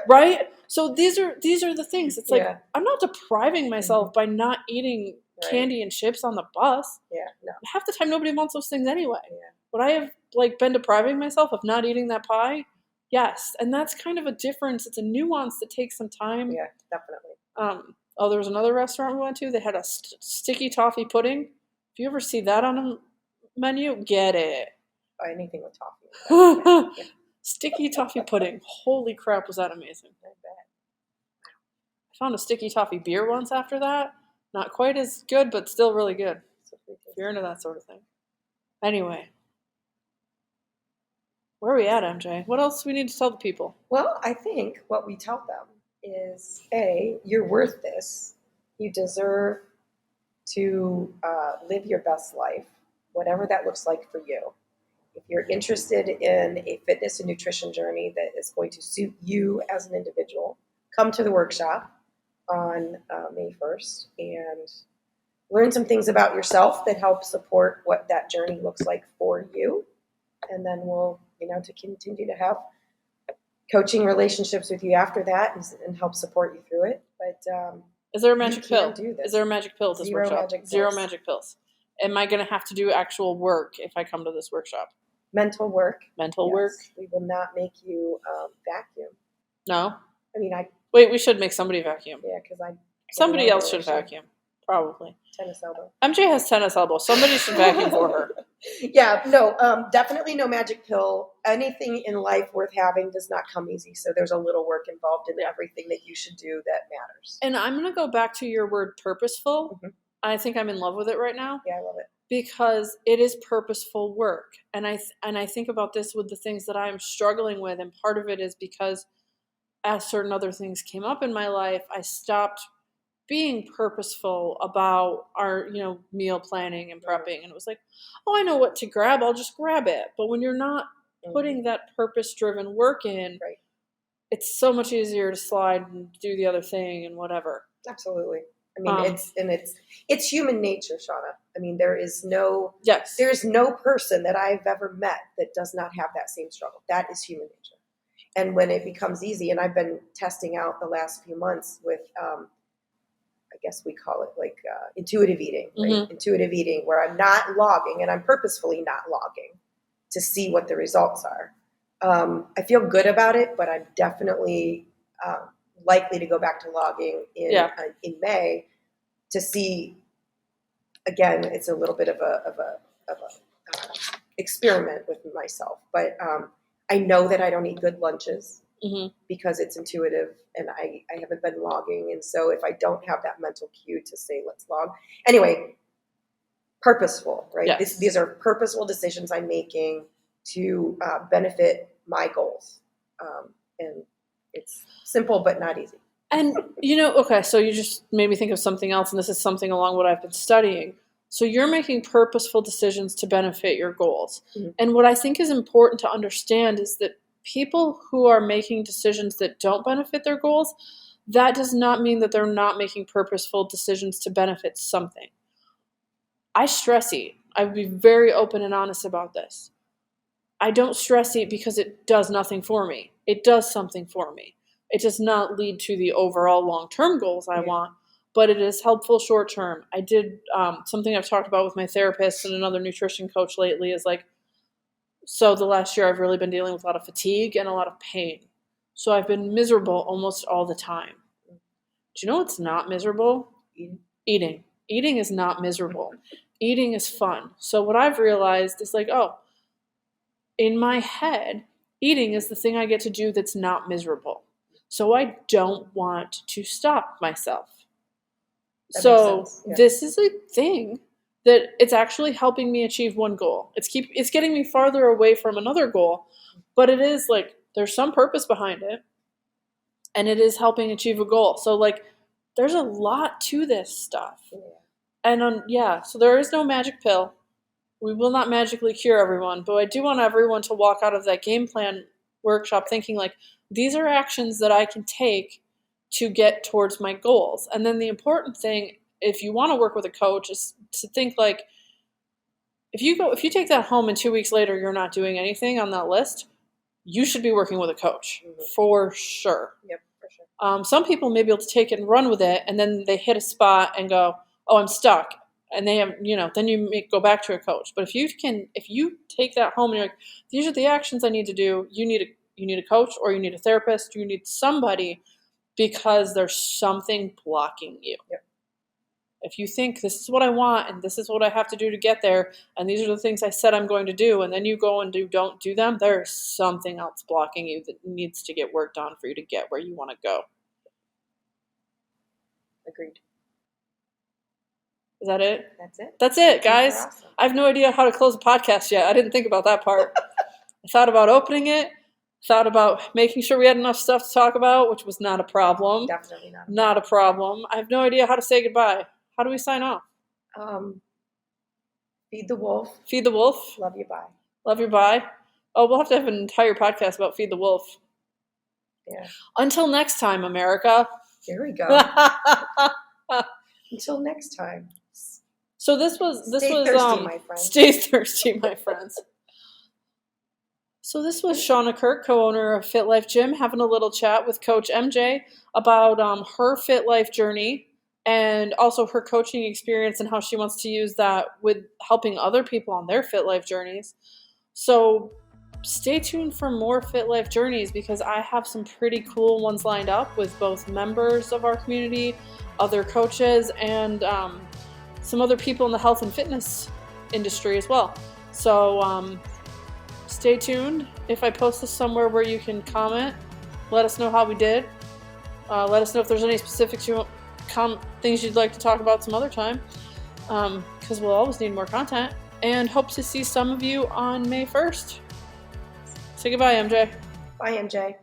Right? So these are the things. It's like, I'm not depriving myself by not eating candy and chips on the bus. Yeah, no. Half the time nobody wants those things anyway. Yeah. Would I have been depriving myself of not eating that pie? Yes. And that's kind of a difference. It's a nuance that takes some time. Yeah, definitely. There was another restaurant we went to. They had a sticky toffee pudding. If you ever see that on a menu, get it. Anything with toffee. Sticky toffee pudding. Holy crap, was that amazing. I bet. I found a sticky toffee beer once after that. Not quite as good, but still really good. If you're into that sort of thing. Anyway. Where are we at, MJ? What else do we need to tell the people? Well, I think what we tell them is, A, you're worth this. You deserve to live your best life, whatever that looks like for you. If you're interested in a fitness and nutrition journey that is going to suit you as an individual, come to the workshop on May 1st and learn some things about yourself that help support what that journey looks like for you. And then we'll, to continue to have coaching relationships with you after that and help support you through it. But is there a magic pill? Is there a magic pill at this workshop? Zero magic pills. Am I going to have to do actual work if I come to this workshop? Mental work. Mental work. We will not make you vacuum. No. I mean, wait. We should make somebody vacuum. Yeah, because somebody else should vacuum. Probably. Tennis elbow. MJ has tennis elbow. Somebody should vacuum for her. Yeah, no, definitely no magic pill. Anything in life worth having does not come easy. So there's a little work involved in everything that you should do that matters. And I'm going to go back to your word purposeful. Mm-hmm. I think I'm in love with it right now. Yeah, I love it. Because it is purposeful work. And I think about this with the things that I'm struggling with. And part of it is because as certain other things came up in my life, I stopped being purposeful about our, meal planning and prepping. And it was like, oh, I know what to grab. I'll just grab it. But when you're not putting that purpose-driven work in, it's so much easier to slide and do the other thing and whatever. Absolutely. I mean, it's human nature, Shauna. I mean, there's no person that I've ever met that does not have that same struggle. That is human nature. And when it becomes easy, and I've been testing out the last few months with, I guess we call it intuitive eating, right? Mm-hmm. Intuitive eating, where I'm not logging, and I'm purposefully not logging to see what the results are. I feel good about it, but I'm definitely likely to go back to logging in May to see. Again, it's a little bit of a experiment with myself, but I know that I don't eat good lunches. because it's intuitive and I haven't been logging. And so if I don't have that mental cue to say, let's log. Anyway, purposeful, right? Yes. These are purposeful decisions I'm making to benefit my goals. And it's simple, but not easy. And, okay, so you just made me think of something else, and this is something along what I've been studying. So you're making purposeful decisions to benefit your goals. Mm-hmm. And what I think is important to understand is that people who are making decisions that don't benefit their goals, that does not mean that they're not making purposeful decisions to benefit something. I stress eat. I would be very open and honest about this. I don't stress eat because it does nothing for me. It does something for me. It does not lead to the overall long-term goals I want, but it is helpful short-term. I did something I've talked about with my therapist and another nutrition coach lately is like, so the last year I've really been dealing with a lot of fatigue and a lot of pain. So I've been miserable almost all the time. Do you know what's not miserable? Eating. Eating is not miserable. Eating is fun. So what I've realized is like, in my head, eating is the thing I get to do that's not miserable. So I don't want to stop myself. So this is a thing that it's actually helping me achieve one goal. It's getting me farther away from another goal, but it is like there's some purpose behind it, and it is helping achieve a goal. So like there's a lot to this stuff. And so there is no magic pill. We will not magically cure everyone, but I do want everyone to walk out of that game plan workshop thinking like, these are actions that I can take to get towards my goals. And then the important thing, if you want to work with a coach, is to think like, if you take that home and 2 weeks later, you're not doing anything on that list, you should be working with a coach for sure. Yep, for sure. Some people may be able to take it and run with it, and then they hit a spot and go, oh, I'm stuck. And they have, then you go back to a coach. But if you take that home and you're like, these are the actions I need to do, you need a coach or you need a therapist, you need somebody because there's something blocking you. Yep. If you think this is what I want and this is what I have to do to get there, and these are the things I said I'm going to do, and then you go and don't do them, there's something else blocking you that needs to get worked on for you to get where you want to go. Agreed. Is that it? That's it. That's it, guys. Awesome. I have no idea how to close a podcast yet. I didn't think about that part. I thought about opening it. Thought about making sure we had enough stuff to talk about, which was not a problem. Definitely not. Not a problem. I have no idea how to say goodbye. How do we sign off? Feed the wolf. Feed the wolf. Love you, bye. Love you, bye. Oh, we'll have to have an entire podcast about Feed the Wolf. Yeah. Until next time, America. Here we go. Until next time. So this was Stay thirsty, my friends. Stay thirsty, my friends. So this was Shauna Kirk, co-owner of Fit Life Gym, having a little chat with Coach MJ about her Fit Life journey and also her coaching experience and how she wants to use that with helping other people on their Fit Life journeys. So stay tuned for more Fit Life journeys because I have some pretty cool ones lined up with both members of our community, other coaches, and some other people in the health and fitness industry as well. So stay tuned. If I post this somewhere where you can comment, let us know how we did. Let us know if there's any specifics things you'd like to talk about some other time, because we'll always need more content. And hope to see some of you on May 1st. Say goodbye, MJ. Bye, MJ.